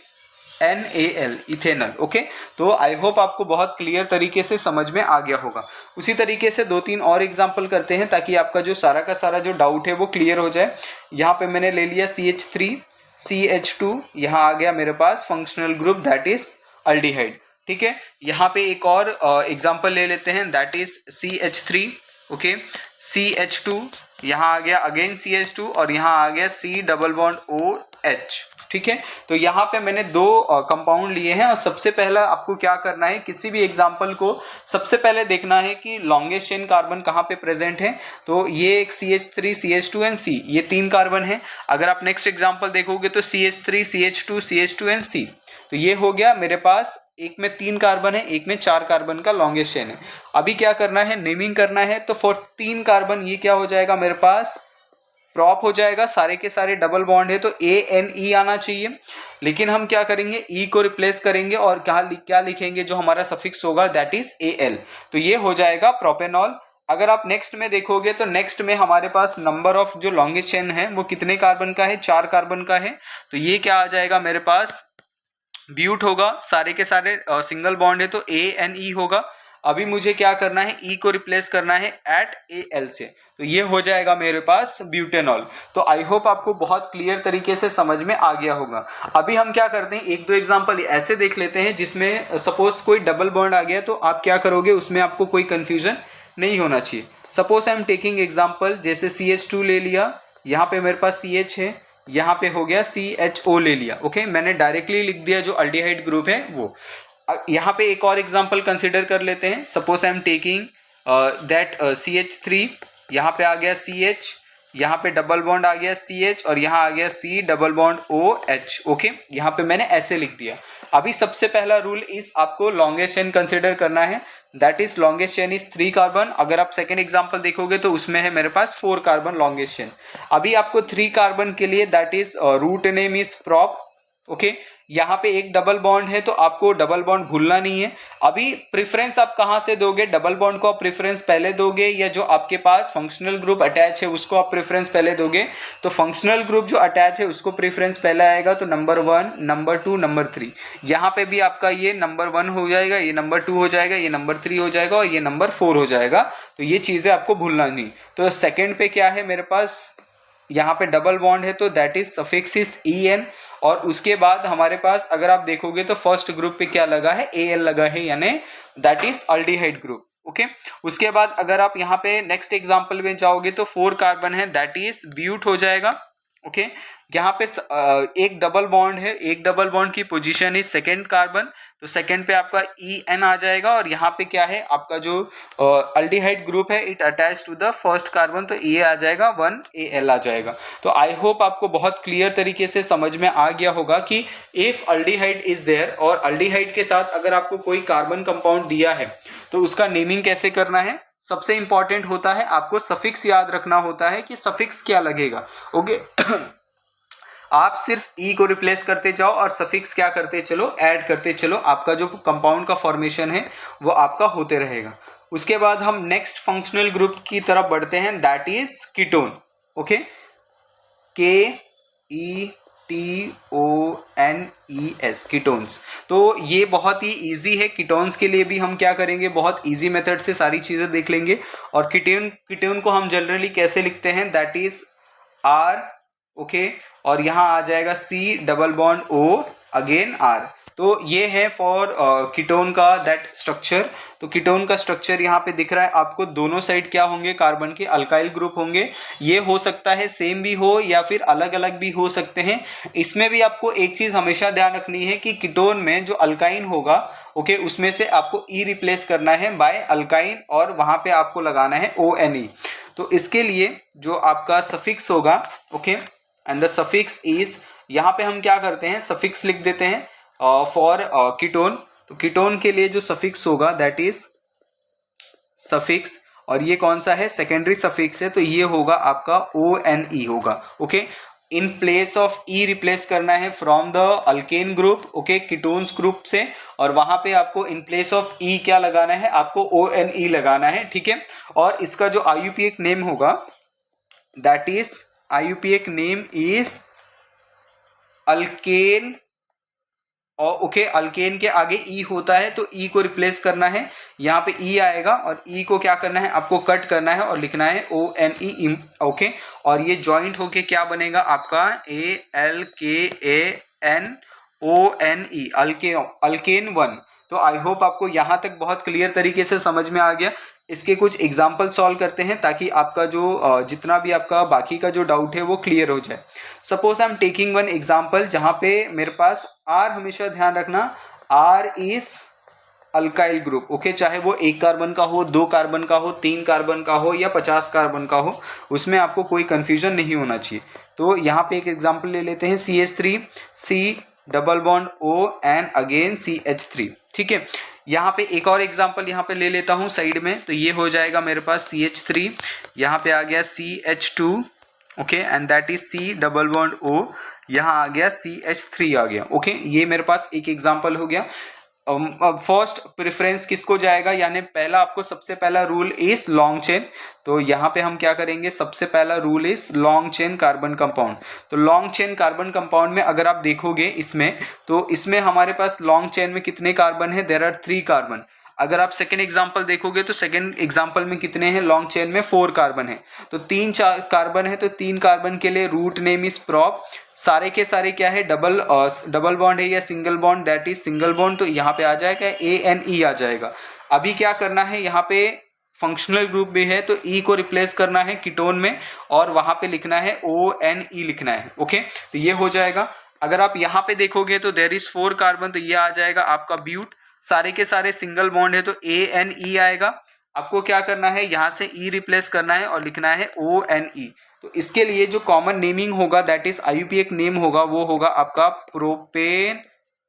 इथेनल, ओके। तो आई होप आपको बहुत क्लियर तरीके से समझ में आ गया होगा। उसी तरीके से 2-3 और एग्जांपल करते हैं ताकि आपका जो सारा का सारा जो डाउट है वो क्लियर हो जाए। यहाँ पे मैंने ले लिया CH3 CH2, यहाँ आ गया मेरे पास functional group that is aldehyde, ठीक है। यहाँ पे एक और एग्जांपल ले लेते हैं that is CH3, okay, CH2, यहाँ आ गया अगेन CH2 और यहाँ आ गया C डबल बॉन्ड OH, ठीक है। तो यहाँ पे मैंने 2 कंपाउंड लिए हैं और सबसे पहला आपको क्या करना है, किसी भी एग्जांपल को सबसे पहले देखना है कि लॉन्गेस्ट चेन कार्बन कहाँ पे प्रेजेंट है। तो ये एक CH3 CH2 एंड C, ये 3 कार्बन है। अगर आप नेक्स्ट एग्जांपल देखोगे तो CH3 CH2 CH2 and C, तो ये हो गया मेरे पास, एक में 3 कार्बन है, एक में 4 कार्बन का लॉन्गेस्ट चेन है। अभी क्या करना है, नेमिंग करना है। तो फॉर 3 कार्बन ये क्या हो जाएगा मेरे पास, प्रॉप हो जाएगा, सारे के सारे डबल बॉन्ड है तो ANE आना चाहिए। लेकिन हम क्या करेंगे, E को रिप्लेस करेंगे और क्या लिखेंगे, जो हमारा सफिक्स होगा दैट इज AL, तो ये हो जाएगा प्रोपेनॉल। अगर आप नेक्स्ट में देखोगे तो नेक्स्ट में हमारे पास नंबर ऑफ जो लॉन्गेस्ट चेन है वो कितने कार्बन का है, 4 कार्बन का है। तो ये क्या आ जाएगा मेरे पास, ब्यूट होगा, सारे के सारे सिंगल बॉन्ड है तो ANE होगा। अभी मुझे क्या करना है, E को रिप्लेस करना है एट AL से, तो ये हो जाएगा मेरे पास ब्यूटेनॉल। तो आई होप आपको बहुत क्लियर तरीके से समझ में आ गया होगा। अभी हम क्या करते हैं, 1-2 एग्जांपल ऐसे देख लेते हैं जिसमें सपोज कोई डबल बॉन्ड आ गया, तो आप क्या करोगे, उसमें आपको कोई कंफ्यूजन नहीं होना चाहिए। Suppose I am taking example, जैसे CH2 ले लिया, यहाँ पे मेरे पास CH है, यहाँ पे हो गया CHO ले लिया, ओके, मैंने डायरेक्टली लिख दिया जो अल्डिहाइड ग्रुप है वो। यहाँ पे एक और एग्जांपल कंसिडर कर लेते हैं। Suppose I am taking that CH3, यहाँ पे आ गया CH, यहाँ पे डबल बॉन्ड आ गया CH और यहाँ आ गया C double bond OH, okay, यहाँ पे मैंने ऐसे लिख दिया। अभी सबसे पहला रूल इस आपको लॉन्गेस्ट चेन कंसिडर करना है, that is longest chain is 3 carbon. अगर आप सेकेंड एग्जांपल देखोगे तो उसमें है मेरे पास 4 कार्बन लॉन्गेस्ट चेन। अभी आपको 3 कार्बन के लिए that is root name is prop, okay, यहाँ पे एक डबल बॉन्ड है तो आपको डबल बॉन्ड भूलना नहीं है। अभी प्रेफरेंस आप कहाँ से दोगे, डबल बॉन्ड को आप प्रेफरेंस पहले दोगे या जो आपके पास फंक्शनल ग्रुप अटैच है उसको आप प्रेफरेंस पहले दोगे। तो फंक्शनल ग्रुप जो अटैच है उसको प्रेफरेंस पहले आएगा, तो नंबर 1, नंबर 2, नंबर 3। यहाँ पे भी आपका ये नंबर 1 हो जाएगा, ये नंबर 2 हो जाएगा, ये नंबर 3 हो जाएगा और ये नंबर 4 हो जाएगा। तो ये चीजें आपको भूलना नहीं। तो सेकेंड पे क्या है मेरे पास, यहाँ पे डबल बॉन्ड है तो that is suffix is EN, और उसके बाद हमारे पास अगर आप देखोगे तो फर्स्ट ग्रुप पे क्या लगा है, AL लगा है, यानी that is aldehyde group, okay. उसके बाद अगर आप यहाँ पे नेक्स्ट एग्जांपल में जाओगे तो 4 कार्बन है दैट इज ब्यूट हो जाएगा, ओके। यहाँ पे एक डबल बॉन्ड है, एक डबल बॉन्ड की पोजीशन इज सेकेंड कार्बन, तो सेकेंड पे आपका EN आ जाएगा और यहाँ पे क्या है आपका जो अल्डिहाइड ग्रुप है it attach to the first carbon, तो ये आ जाएगा 1AL आ जाएगा। तो आई होप आपको बहुत क्लियर तरीके से समझ में आ गया होगा कि इफ अल्डिहाइड इज देयर और अल्डिहाइड के साथ अगर आपको कोई कार्बन कंपाउंड दिया है तो उसका नेमिंग कैसे करना है। सबसे इंपॉर्टेंट होता है आपको सफिक्स याद रखना होता है कि सफिक्स क्या लगेगा, ओके। आप सिर्फ E को रिप्लेस करते जाओ और सफिक्स क्या करते चलो, ऐड करते चलो, आपका जो कंपाउंड का फॉर्मेशन है वो आपका होते रहेगा। उसके बाद हम नेक्स्ट फंक्शनल ग्रुप की तरफ बढ़ते हैं that is ketone, okay, KETONES, ketones. तो ये बहुत ही इजी है, कीटोन्स के लिए भी हम क्या करेंगे, बहुत इजी मेथड से सारी चीजें देख लेंगे। और कीटोन को हम जनरली कैसे लिखते हैं, दैट इज R, ओके, और यहाँ आ जाएगा C double bond O again R। तो ये है फॉर कीटोन का दैट स्ट्रक्चर। तो कीटोन का स्ट्रक्चर यहाँ पे दिख रहा है आपको, दोनों साइड क्या होंगे, कार्बन के अल्काइल ग्रुप होंगे। ये हो सकता है सेम भी हो या फिर अलग अलग भी हो सकते हैं। इसमें भी आपको एक चीज हमेशा ध्यान रखनी है कि कीटोन में जो अल्काइन होगा, ओके, उसमें से आपको ई रिप्लेस करना है बाय अल्काइन और वहां पे आपको लगाना है ONE। तो इसके लिए जो आपका सफिक्स होगा, okay, and the suffix is, यहाँ पे हम क्या करते हैं, सफिक्स लिख देते हैं फॉर कीटोन। तो कीटोन के लिए जो सफिक्स होगा दैट इज सफिक्स, और ये कौन सा है, सेकेंडरी सफिक्स है, तो ये होगा आपका ONE होगा। Okay, in place of E replace करना है from the alkane group, okay, ketones group से, और वहां पे आपको इन प्लेस ऑफ ई क्या लगाना है, आपको ONE लगाना है, ठीक है। और इसका जो IUPAC नेम होगा that is, IUPAC name is alkane, और ओके, अल्केन के आगे ई होता है तो ई को रिप्लेस करना है, यहाँ पे ई आएगा और ई को क्या करना है, आपको कट करना है और लिखना है ONE, ओके। और ये ज्वाइंट होके क्या बनेगा आपका ALKANONE, अल्केन 1। तो आई होप आपको यहाँ तक बहुत क्लियर तरीके से समझ में आ गया। इसके कुछ एग्जाम्पल सॉल्व करते हैं ताकि आपका जो जितना भी आपका बाकी का जो डाउट है वो क्लियर हो जाए। Suppose I am taking one example जहाँ पे मेरे पास R, हमेशा ध्यान रखना R is alkyl group, okay, चाहे वो 1 कार्बन का हो, 2 कार्बन का हो, 3 कार्बन का हो या 50 कार्बन का हो, उसमें आपको कोई कंफ्यूजन नहीं होना चाहिए। तो यहाँ पे एक एग्जाम्पल ले लेते हैं, CH3 C double bond O and again CH3, ठीक है। यहाँ पे एक और एग्जाम्पल यहाँ पे ले लेता हूँ साइड में, तो ये हो जाएगा मेरे पास CH3, यहाँ पे आ गया CH2, okay, and that is C double bond O, यहाँ आ गया CH3 आ गया, ओके। ये मेरे पास एक एग्जाम्पल हो गया। फर्स्ट प्रेफरेंस किसको जाएगा, यानी पहला आपको सबसे पहला रूल इज लॉन्ग चेन। तो यहाँ पे हम क्या करेंगे, सबसे पहला rule is long chain carbon compound. तो लॉन्ग चेन कार्बन कंपाउंड में अगर आप देखोगे इसमें, तो इसमें हमारे पास लॉन्ग चेन में कितने कार्बन है, देयर आर 3 कार्बन। अगर आप सेकेंड एग्जाम्पल देखोगे तो सेकेंड एग्जाम्पल में कितने हैं, लॉन्ग चेन में 4 कार्बन है। तो 3 कार्बन है, तो 3 कार्बन के लिए रूट नेम इज प्रॉप। सारे के सारे क्या है, डबल बॉन्ड है या single bond, that is single bond, तो यहाँ पे आ जाएगा ANE आ जाएगा। अभी क्या करना है, यहाँ पे फंक्शनल ग्रुप भी है तो E को रिप्लेस करना है कीटोन में और वहां पे लिखना है ONE लिखना है, ओके। तो ये हो जाएगा। अगर आप यहाँ पे देखोगे तो देयर इज 4 कार्बन, तो ये आ जाएगा आपका ब्यूट। सारे के सारे सिंगल बॉन्ड है तो ANE आएगा। आपको क्या करना है, यहाँ से E रिप्लेस करना है और लिखना है ONE। तो इसके लिए जो कॉमन नेमिंग होगा दैट इज IUPAC नेम होगा, वो होगा आपका प्रोपेन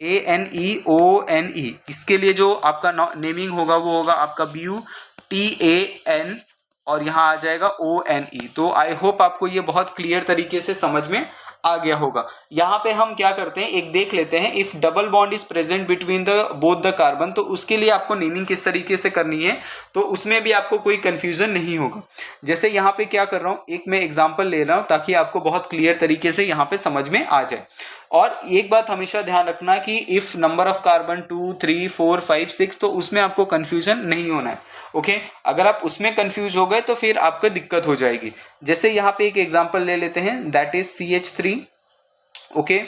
ANEONE। इसके लिए जो आपका नेमिंग होगा वो होगा आपका BUTAN और यहाँ आ जाएगा ONE। तो आई होप आपको ये बहुत क्लियर तरीके से समझ में आ गया होगा। यहाँ पे हम क्या करते हैं, एक देख लेते हैं, if double bond is present between the both the carbon, तो उसके लिए आपको नेमिंग किस तरीके से करनी है, तो उसमें भी आपको कोई कंफ्यूजन नहीं होगा। जैसे यहाँ पे क्या कर रहा हूँ, एक मैं एग्जांपल ले रहा हूँ ताकि आपको बहुत क्लियर तरीके से यहाँ पे समझ में आ जाए। और एक बात हमेशा ध्यान रखना कि इफ नंबर ऑफ कार्बन 2, 3, 4, 5, 6, तो उसमें आपको कंफ्यूजन नहीं होना है, ओके। अगर आप उसमें कंफ्यूज हो गए तो फिर आपको दिक्कत हो जाएगी। जैसे यहाँ पे एक एग्जांपल ले लेते हैं, दैट इज CH3, ओके।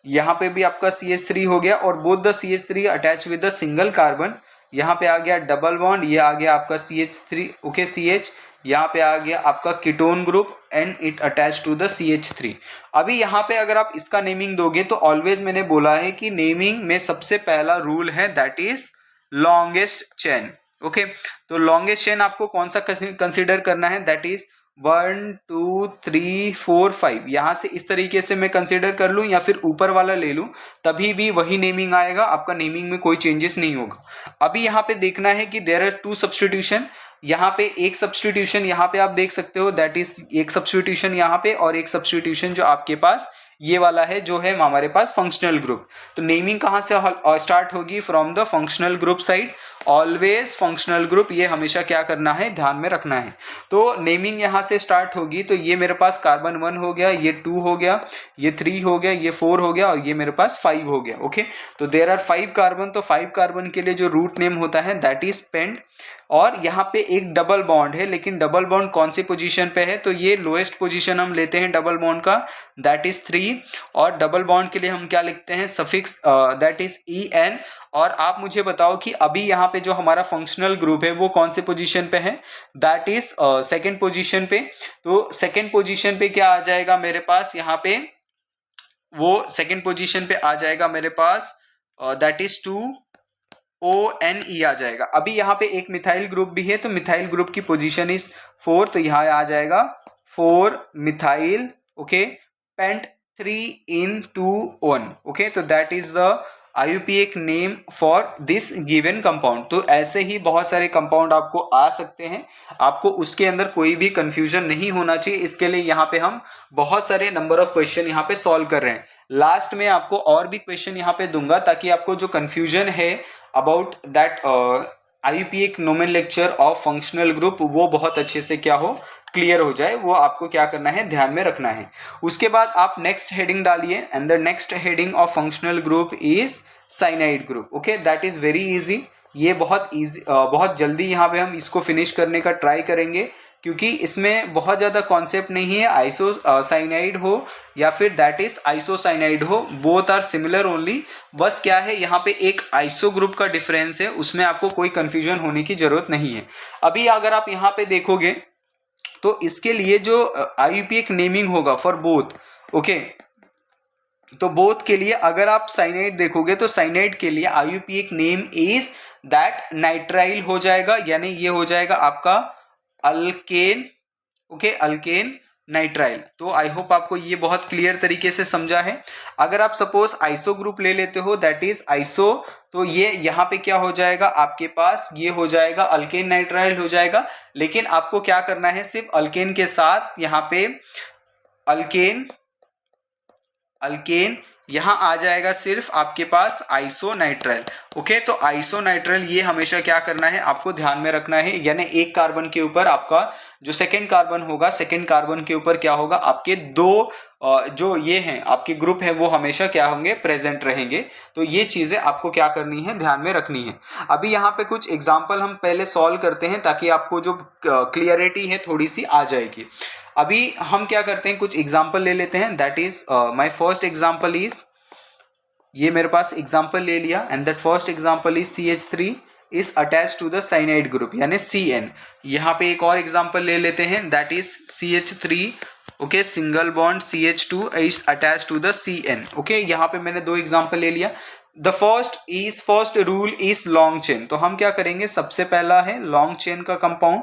यहाँ पे भी आपका CH3 हो गया और both the CH3 attach with the single carbon. यहाँ पे आ गया डबल बॉन्ड, ये आ गया आपका CH3, ओके, CH। यहाँ पे आ गया आपका ketone group and it attach to the CH3। अभी यहाँ पे अगर आप इसका नेमिंग दोगे तो ऑलवेज मैंने बोला है कि नेमिंग में सबसे पहला रूल है that is longest chain, okay. तो लॉन्गेस्ट चेन आपको कौन सा कंसिडर करना है, दैट इज 1 2 3 4 5। यहाँ से इस तरीके से मैं कंसिडर कर लूँ या फिर ऊपर वाला ले लूँ, तभी भी वही नेमिंग आएगा, आपका नेमिंग में कोई चेंजेस नहीं होगा। अभी यहाँ पे देखना है कि देयर आर 2 सब्स्टिट्यूशन। यहाँ पे एक सब्स्टिट्यूशन यहाँ पे आप देख सकते हो, दैट इज एक सब्स्टिट्यूशन यहाँ पे और एक सब्स्टिट्यूशन जो आपके पास ये वाला है जो है हमारे पास फंक्शनल ग्रुप। तो नेमिंग कहाँ से स्टार्ट होगी, from the functional group side, always functional group, ये हमेशा क्या करना है, ध्यान में रखना है। तो नेमिंग यहाँ से स्टार्ट होगी, तो ये मेरे पास कार्बन 1 हो गया, ये 2 हो गया, ये 3 हो गया, ये 4 हो गया और ये मेरे पास 5 हो गया। ओके, तो देयर आर 5 कार्बन, तो 5 कार्बन के लिए जो रूट नेम होता है दैट इज पेंट। और यहाँ पे एक डबल बॉन्ड है, लेकिन डबल बॉन्ड कौन सी पोजीशन पे है, तो ये लोएस्ट पोजीशन हम लेते हैं डबल बॉन्ड का, दैट इज 3। और डबल बॉन्ड के लिए हम क्या लिखते हैं, सफिक्स दैट इज EN। और आप मुझे बताओ कि अभी यहाँ पे जो हमारा फंक्शनल ग्रुप है वो कौन से पोजीशन पे है, दैट इज सेकेंड पोजीशन पे। तो सेकेंड पोजीशन पे क्या आ जाएगा मेरे पास, यहाँ पे वो सेकेंड पोजीशन पे आ जाएगा मेरे पास दैट इज 2ONE आ जाएगा। अभी यहाँ पे एक मिथाइल ग्रुप भी है, तो मिथाइल ग्रुप की पोजीशन इज 4, तो यहाँ आ जाएगा 4 methyl, okay, pent 3 in 2 1। Okay, तो that is the IUPAC name for this given compound. तो ऐसे ही बहुत सारे कंपाउंड आपको आ सकते हैं, आपको उसके अंदर कोई भी कंफ्यूजन नहीं होना चाहिए। इसके लिए यहाँ पे हम बहुत सारे नंबर ऑफ क्वेश्चन यहाँ पे सॉल्व कर रहे हैं। लास्ट में आपको और भी क्वेश्चन यहाँ पे दूंगा ताकि आपको जो कंफ्यूजन है about that IUPAC nomenclature of functional group वो बहुत अच्छे से क्या हो, क्लियर हो जाए। वो आपको क्या करना है, ध्यान में रखना है। उसके बाद आप नेक्स्ट हेडिंग डालिए, and the next heading of functional group is cyanide group. Okay, that is very easy. ये बहुत इजी, बहुत जल्दी यहाँ पे हम इसको फिनिश करने का ट्राई करेंगे, क्योंकि इसमें बहुत ज़्यादा कॉन्सेप्ट नहीं है। आइसो साइनाइड हो या फिर दैट इज आइसोसाइनाइड हो, बोथ आर सिमिलर ओनली। बस क्या है, यहाँ पे एक आइसो ग्रुप का डिफरेंस है, उसमें आपको कोई कंफ्यूजन होने की जरूरत नहीं है। अभी अगर आप यहाँ पे देखोगे तो इसके लिए जो IUPAC नेमिंग होगा फॉर बोथ, ओके, तो बोथ के लिए अगर आप साइनाइड देखोगे तो साइनाइड के लिए IUPAC name is that nitrile हो जाएगा, यानी ये हो जाएगा आपका अल्केन। Okay, alkane nitrile. तो आई होप आपको ये बहुत क्लियर तरीके से समझा है। अगर आप सपोज आइसो ग्रुप ले लेते हो दैट इज आइसो, तो ये यहाँ पे क्या हो जाएगा आपके पास, ये हो जाएगा अल्केन नाइट्राइल हो जाएगा। लेकिन आपको क्या करना है, सिर्फ अल्केन के साथ यहाँ पे अल्केन अल्केन यहाँ आ जाएगा सिर्फ आपके पास आइसोनाइट्राइल। ओके, तो आइसोनाइट्राइल ये हमेशा क्या करना है, आपको ध्यान में रखना है, यानी एक कार्बन के ऊपर आपका जो सेकेंड कार्बन होगा, सेकेंड कार्बन के ऊपर क्या होगा, आपके दो जो ये हैं आपके ग्रुप है वो हमेशा क्या होंगे, प्रेजेंट रहेंगे। तो ये चीजें आपको क्या करनी है, ध्यान में रखनी है। अभी यहाँ पे कुछ एग्जाम्पल हम पहले सॉल्व करते हैं ताकि आपको जो क्लियरिटी है थोड़ी सी आ जाएगी। अभी हम क्या करते हैं, कुछ एग्जाम्पल ले लेते हैं। That is my first example is, ये मेरे पास एग्जाम्पल ले लिया, and that first example is CH3 is attach to the cyanide group यानी CN। यहाँ पे एक और एग्जाम्पल ले लेते हैं, that is CH3, okay, single bond CH2 is attach to the CN। Okay, यहाँ पे मैंने दो एग्जाम्पल ले लिया। The first rule is long chain. तो हम क्या करेंगे, सबसे पहला है लॉन्ग चेन का कंपाउंड।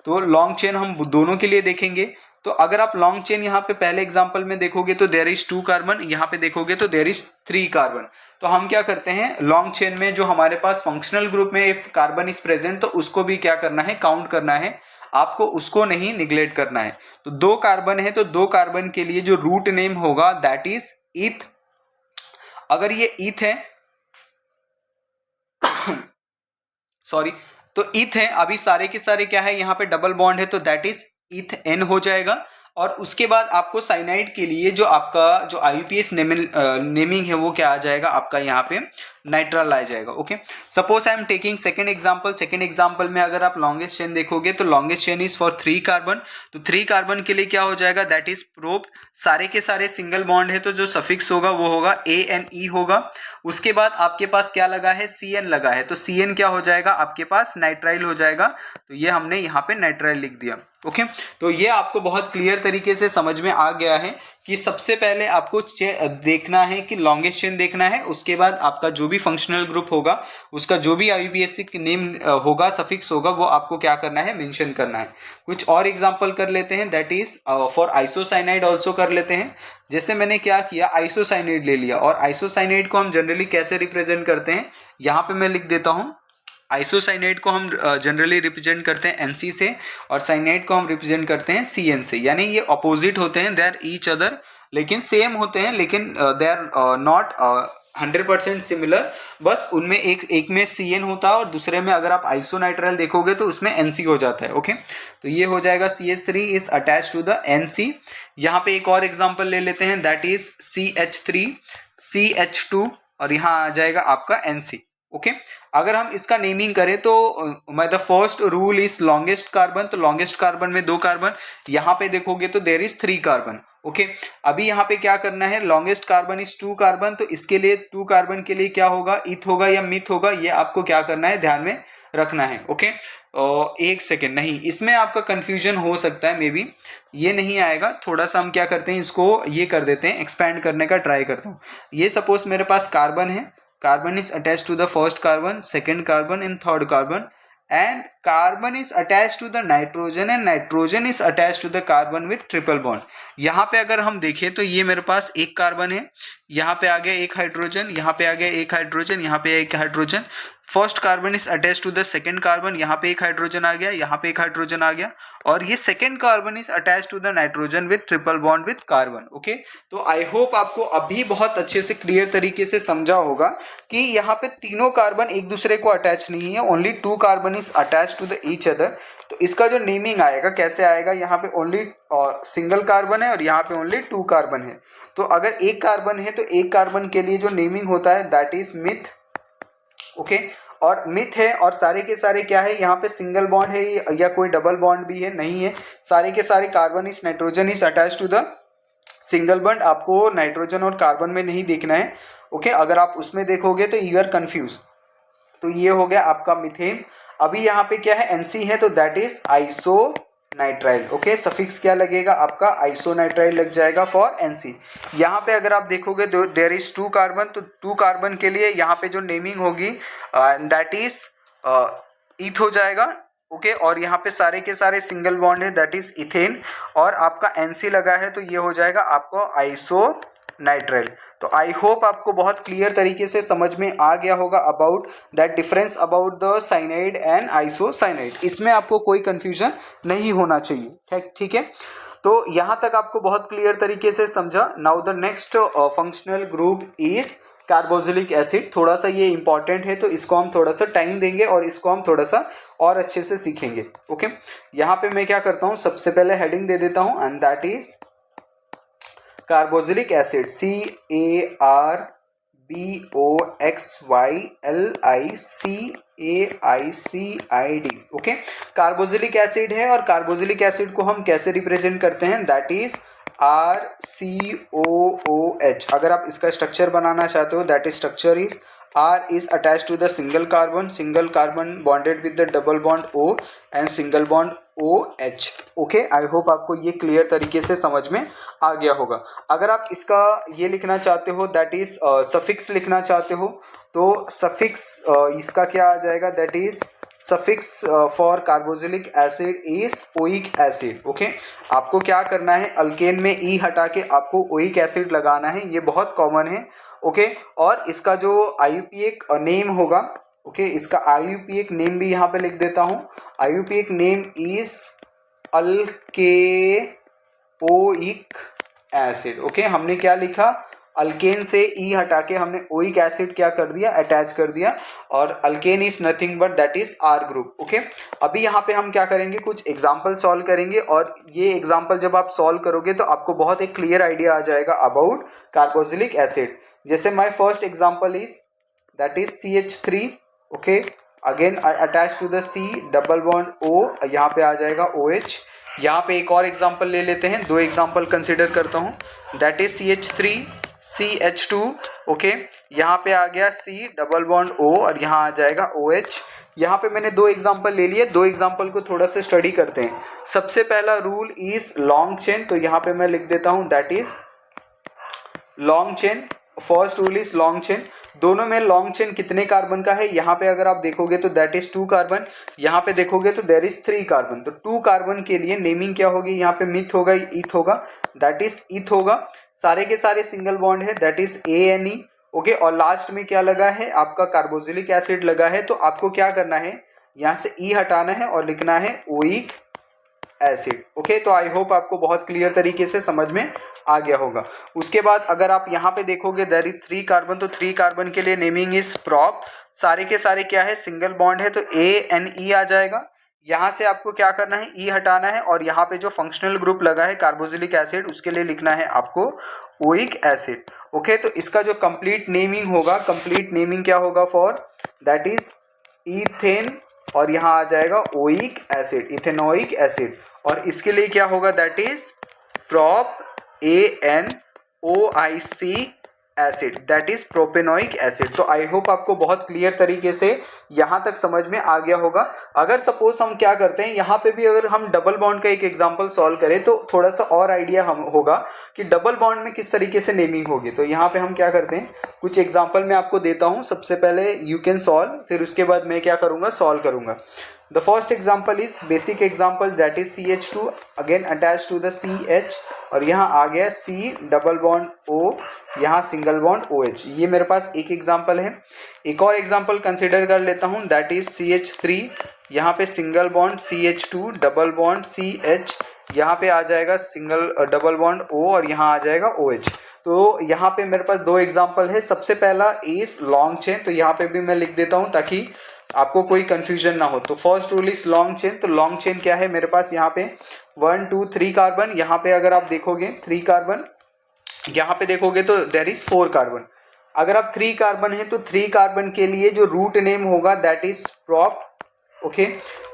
तो लॉन्ग चेन हम दोनों के लिए देखेंगे। तो अगर आप लॉन्ग चेन यहाँ पे पहले एग्जांपल में देखोगे तो देयर इज 2 कार्बन, यहाँ पे देखोगे तो देयर इज 3 कार्बन। तो हम क्या करते हैं, लॉन्ग चेन में जो हमारे पास फंक्शनल ग्रुप में इफ कार्बन इज प्रेजेंट तो उसको भी क्या करना है, काउंट करना है, आपको उसको नहीं निग्लेक्ट करना है। तो 2 कार्बन है, तो 2 कार्बन के लिए जो रूट नेम होगा दैट इज ईथ। अगर ये ईथ है सॉरी, तो ईथ है, अभी सारे के सारे क्या है, यहाँ पे डबल बॉन्ड है, तो दैट इज ईथ N हो जाएगा। और उसके बाद आपको साइनाइड के लिए जो आपका जो IUPAC नेमिंग है वो क्या आ जाएगा, आपका यहाँ पे नाइट्राल आ जाएगा। Okay, suppose I am taking second example. Second example में अगर आप लॉन्गेस्ट चेन देखोगे तो longest chain is for 3 carbon. तो 3 कार्बन के लिए क्या हो जाएगा, दैट इज प्रोप। सारे के सारे सिंगल बॉन्ड है, तो जो सफिक्स होगा वो होगा ANE होगा। उसके बाद आपके पास क्या लगा है, CN लगा है, तो CN क्या हो जाएगा, आपके पास नाइट्राइल हो जाएगा। तो ये हमने यहाँ पे नाइट्राइल लिख दिया। ओके, तो ये आपको बहुत क्लियर तरीके से समझ में आ गया है कि सबसे पहले आपको देखना है कि लॉन्गेस्ट चेन देखना है। उसके बाद आपका जो भी फंक्शनल ग्रुप होगा उसका जो भी IUPAC नेम होगा, सफिक्स होगा, वो आपको क्या करना है, मेंशन करना है। कुछ और एग्जांपल कर लेते हैं, that is for isocyanide also कर लेते हैं। जैसे मैंने क्या किया, आइसोसाइनाइड ले लिया, और आइसोसाइनाइड को हम जनरली कैसे रिप्रेजेंट करते हैं, यहाँ पे मैं लिख देता हूँ। आइसोसाइनाइड को हम जनरली रिप्रेजेंट करते हैं NC से, और साइनाइड को हम रिप्रेजेंट करते हैं CN से। यानी ये अपोजिट होते हैं, दे आर ईच अदर, लेकिन सेम होते हैं, लेकिन दे आर नॉट 100% सिमिलर, बस उनमें एक में CN होता है और दूसरे में अगर आप आइसोनाइट्राइल देखोगे तो उसमें NC हो जाता है। ओके, तो ये हो जाएगा CH3 is attach to the NC। यहाँ पे एक और एग्जांपल ले लेते हैं, दैट इज CH3 CH2 और यहाँ आ जाएगा आपका NC। ओके, अगर हम इसका नेमिंग करें तो the first rule is longest carbon, तो लॉन्गेस्ट कार्बन में 2 कार्बन, यहाँ पे देखोगे तो देयर इज 3 कार्बन। ओके, अभी यहाँ पे क्या करना है, लॉन्गेस्ट कार्बन इज 2 कार्बन, तो इसके लिए 2 कार्बन के लिए क्या होगा, इथ होगा या मिथ होगा, ये आपको क्या करना है, ध्यान में रखना है। ओके, एक सेकेंड, नहीं इसमें आपका कंफ्यूजन हो सकता है, मे बी ये नहीं आएगा, थोड़ा सा हम क्या करते हैं, इसको ये कर देते हैं, एक्सपैंड करने का ट्राई करता हूँ। ये सपोज मेरे पास कार्बन है, carbon is attach to the first carbon, second carbon and third carbon, and carbon is attached to the nitrogen and nitrogen is attached to the carbon with triple bond। यहाँ पे अगर हम देखें तो ये मेरे पास एक कार्बन है, यहाँ पे आ गया एक हाइड्रोजन, यहाँ पे आ गया एक हाइड्रोजन, यहाँ पे एक hydrogen, first carbon is attach to the second carbon, यहाँ पे एक हाइड्रोजन आ गया, यहाँ पे एक हाइड्रोजन आ गया, और ये second carbon is attach to the nitrogen with triple bond with carbon. Okay, तो आई होप आपको अभी बहुत अच्छे से क्लियर तरीके से समझा होगा कि यहाँ पे तीनों कार्बन एक दूसरे को अटैच नहीं है, only 2 carbon is attach to the each other. तो इसका जो नेमिंग आएगा कैसे आएगा, यहाँ पे ओनली सिंगल कार्बन है और यहाँ पे ओनली 2 कार्बन है, तो अगर एक कार्बन है तो एक कार्बन के लिए जो नेमिंग होता है दैट इज मिथ। ओके, और मिथ है और सारे के सारे क्या है, यहाँ पे सिंगल बॉन्ड है या कोई डबल बॉन्ड भी है, नहीं है, सारे के सारे carbon is nitrogen is attach to the single bond, आपको नाइट्रोजन और कार्बन में नहीं देखना है। ओके, अगर आप उसमें देखोगे तो यू आर कंफ्यूज। तो ये हो गया आपका मिथेन। अभी यहाँ पे क्या है, NC है, तो दैट इज आइसोनाइट्राइल। ओके, सफिक्स क्या लगेगा आपका, आइसोनाइट्राइल लग जाएगा फॉर NC। यहाँ पे अगर आप देखोगे तो देयर इज 2 कार्बन, तो 2 कार्बन के लिए यहाँ पे जो नेमिंग होगी दैट इज ईथ हो जाएगा। ओके, और यहाँ पे सारे के सारे सिंगल बॉन्ड है दैट इज इथेन, और आपका NC लगा है तो ये हो जाएगा आपको आइसोनाइट्राइल। तो आई होप आपको बहुत क्लियर तरीके से समझ में आ गया होगा about that difference about the cyanide and isocyanide, इसमें आपको कोई कंफ्यूजन नहीं होना चाहिए। ठीक है, तो यहाँ तक आपको बहुत क्लियर तरीके से समझा। Now the next functional group is carboxylic acid. थोड़ा सा ये इंपॉर्टेंट है तो इसको हम थोड़ा सा टाइम देंगे और इसको हम थोड़ा सा और अच्छे से सीखेंगे। ओके, यहाँ पे मैं क्या करता हूँ, सबसे पहले हेडिंग दे देता हूँ and that is carboxylic acid, CARBOXYLICAICID। Okay, carboxylic acid है और कार्बोक्सिलिक एसिड को हम कैसे रिप्रेजेंट करते हैं, दैट इज RCOOH। अगर आप इसका स्ट्रक्चर बनाना चाहते हो that is structure is R is attached to the single carbon bonded with the double bond O and single bond OH। Okay, I hope आपको ये क्लियर तरीके से समझ में आ गया होगा। अगर आप इसका ये लिखना चाहते हो दैट इज सफिक्स लिखना चाहते हो तो सफिक्स इसका क्या आ जाएगा, that is suffix for carboxylic acid is oic acid. Okay, आपको क्या करना है, अल्केन में ई हटा के आपको ओइक एसिड लगाना है, ये बहुत कॉमन है। ओके, और इसका जो IUPAC नेम होगा, ओके, इसका IUPAC नेम भी यहाँ पे लिख देता हूँ, IUPAC नेम इज अल्केओइक एसिड। ओके, हमने क्या लिखा, अल्केन से ई हटा के हमने ओइक एसिड क्या कर दिया, अटैच कर दिया, और alkane is nothing but that is R group. Okay, अभी यहाँ पे हम क्या करेंगे, कुछ एग्जाम्पल सॉल्व करेंगे, और ये एग्जाम्पल जब आप सॉल्व करोगे तो आपको बहुत एक क्लियर आइडिया आ जाएगा अबाउट कार्बोक्सिलिक एसिड। जैसे my first example is that is CH3। Okay, again attach to the C double bond O, यहाँ पे आ जाएगा OH। यहाँ पे एक और एग्जाम्पल ले लेते हैं, 2 एग्जाम्पल कंसिडर करता हूँ, that is CH3 CH2। Okay, यहाँ पे आ गया C डबल बॉन्ड O और यहाँ आ जाएगा OH। यहाँ पे मैंने 2 एग्जाम्पल ले लिए, 2 एग्जाम्पल को थोड़ा सा स्टडी करते हैं। सबसे पहला रूल इज लॉन्ग चेन, तो यहाँ पे मैं लिख देता हूँ that is long chain. First rule is long chain. दोनों में लॉन्ग चेन कितने कार्बन का है, यहाँ पे अगर आप देखोगे तो दैट इज 2 कार्बन, यहाँ पे देखोगे तो देयर इज 3 कार्बन। तो 2 कार्बन के लिए नेमिंग क्या होगी, यहाँ पे मिथ होगा, ईथ होगा, दैट इज ईथ होगा। सारे के सारे सिंगल बॉन्ड है दैट इज ANE। ओके, और लास्ट में क्या लगा है, आपका कार्बोक्सिलिक एसिड लगा है, तो आपको क्या करना है, यहाँ से E हटाना है और लिखना है ओइक एसिड। ओके, तो आई होप आपको बहुत क्लियर तरीके से समझ में आ गया होगा। उसके बाद अगर आप यहाँ पे देखोगे देयर इज 3 कार्बन, तो 3 कार्बन के लिए नेमिंग इज प्रॉप। सारे के सारे क्या है, सिंगल बॉन्ड है, तो ANE आ जाएगा। यहाँ से आपको क्या करना है, E हटाना है, और यहाँ पे जो फंक्शनल ग्रुप लगा है कार्बोक्सिलिक एसिड, उसके लिए लिखना है आपको ओइक एसिड। ओके, तो इसका जो कंप्लीट नेमिंग होगा, कंप्लीट नेमिंग क्या होगा फॉर दैट इज इथेन, और यहाँ आ जाएगा ओइक एसिड, इथेनोइक एसिड। और इसके लिए क्या होगा, that is prop ANOIC acid, that is propanoic acid. तो आई होप आपको बहुत क्लियर तरीके से यहाँ तक समझ में आ गया होगा। अगर सपोज हम क्या करते हैं, यहाँ पे भी अगर हम डबल बॉन्ड का एक एग्जांपल सॉल्व करें तो थोड़ा सा और आइडिया हम होगा कि डबल बॉन्ड में किस तरीके से नेमिंग होगी। तो यहाँ पे हम क्या करते हैं, कुछ एग्जाम्पल मैं आपको देता हूँ। सबसे पहले यू कैन सॉल्व, फिर उसके बाद मैं क्या करूँगा, सॉल्व करूँगा। The first example is basic example, that is CH2 again attached to the CH, और यहाँ आ गया C डबल बॉन्ड O, यहाँ सिंगल बॉन्ड OH। ये मेरे पास एक एग्जाम्पल है। एक और एग्जाम्पल कंसिडर कर लेता हूँ, दैट इज CH3, यहाँ पे single bond CH2 double bond CH, यहाँ पे आ जाएगा सिंगल डबल बॉन्ड O, और यहाँ आ जाएगा OH। तो यहाँ पे मेरे पास दो एग्जाम्पल है। सबसे पहला इज लॉन्ग चेन, तो यहाँ पे भी मैं लिख देता हूँ ताकि आपको कोई कंफ्यूजन ना हो। तो first rule is long chain. तो लॉन्ग चेन क्या है मेरे पास, यहाँ पे 1 2 3 कार्बन, यहाँ पे अगर आप देखोगे 3 कार्बन, यहाँ पे देखोगे तो देयर इज 4 कार्बन। अगर आप 3 कार्बन है तो 3 कार्बन के लिए जो रूट नेम होगा दैट इज प्रॉप। ओके,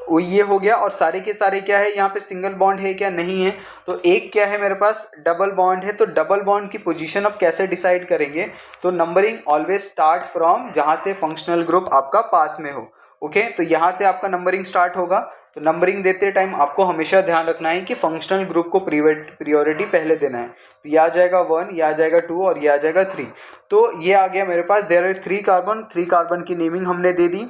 वो ये हो गया। और सारे के सारे क्या है, यहाँ पे सिंगल बॉन्ड है क्या, नहीं है। तो एक क्या है मेरे पास, डबल बॉन्ड है। तो डबल बॉन्ड की पोजीशन अब कैसे डिसाइड करेंगे, तो नंबरिंग ऑलवेज स्टार्ट फ्रॉम जहाँ से फंक्शनल ग्रुप आपका पास में हो। ओके, तो यहाँ से आपका नंबरिंग स्टार्ट होगा। तो नंबरिंग देते टाइम आपको हमेशा ध्यान रखना है कि फंक्शनल ग्रुप को प्रियोरिटी पहले देना है। तो ये आ जाएगा 1, ये आ जाएगा 2, और ये आ जाएगा 3। तो ये आ गया मेरे पास, देयर आर 3 कार्बन, 3 कार्बन की नेमिंग हमने दे दी।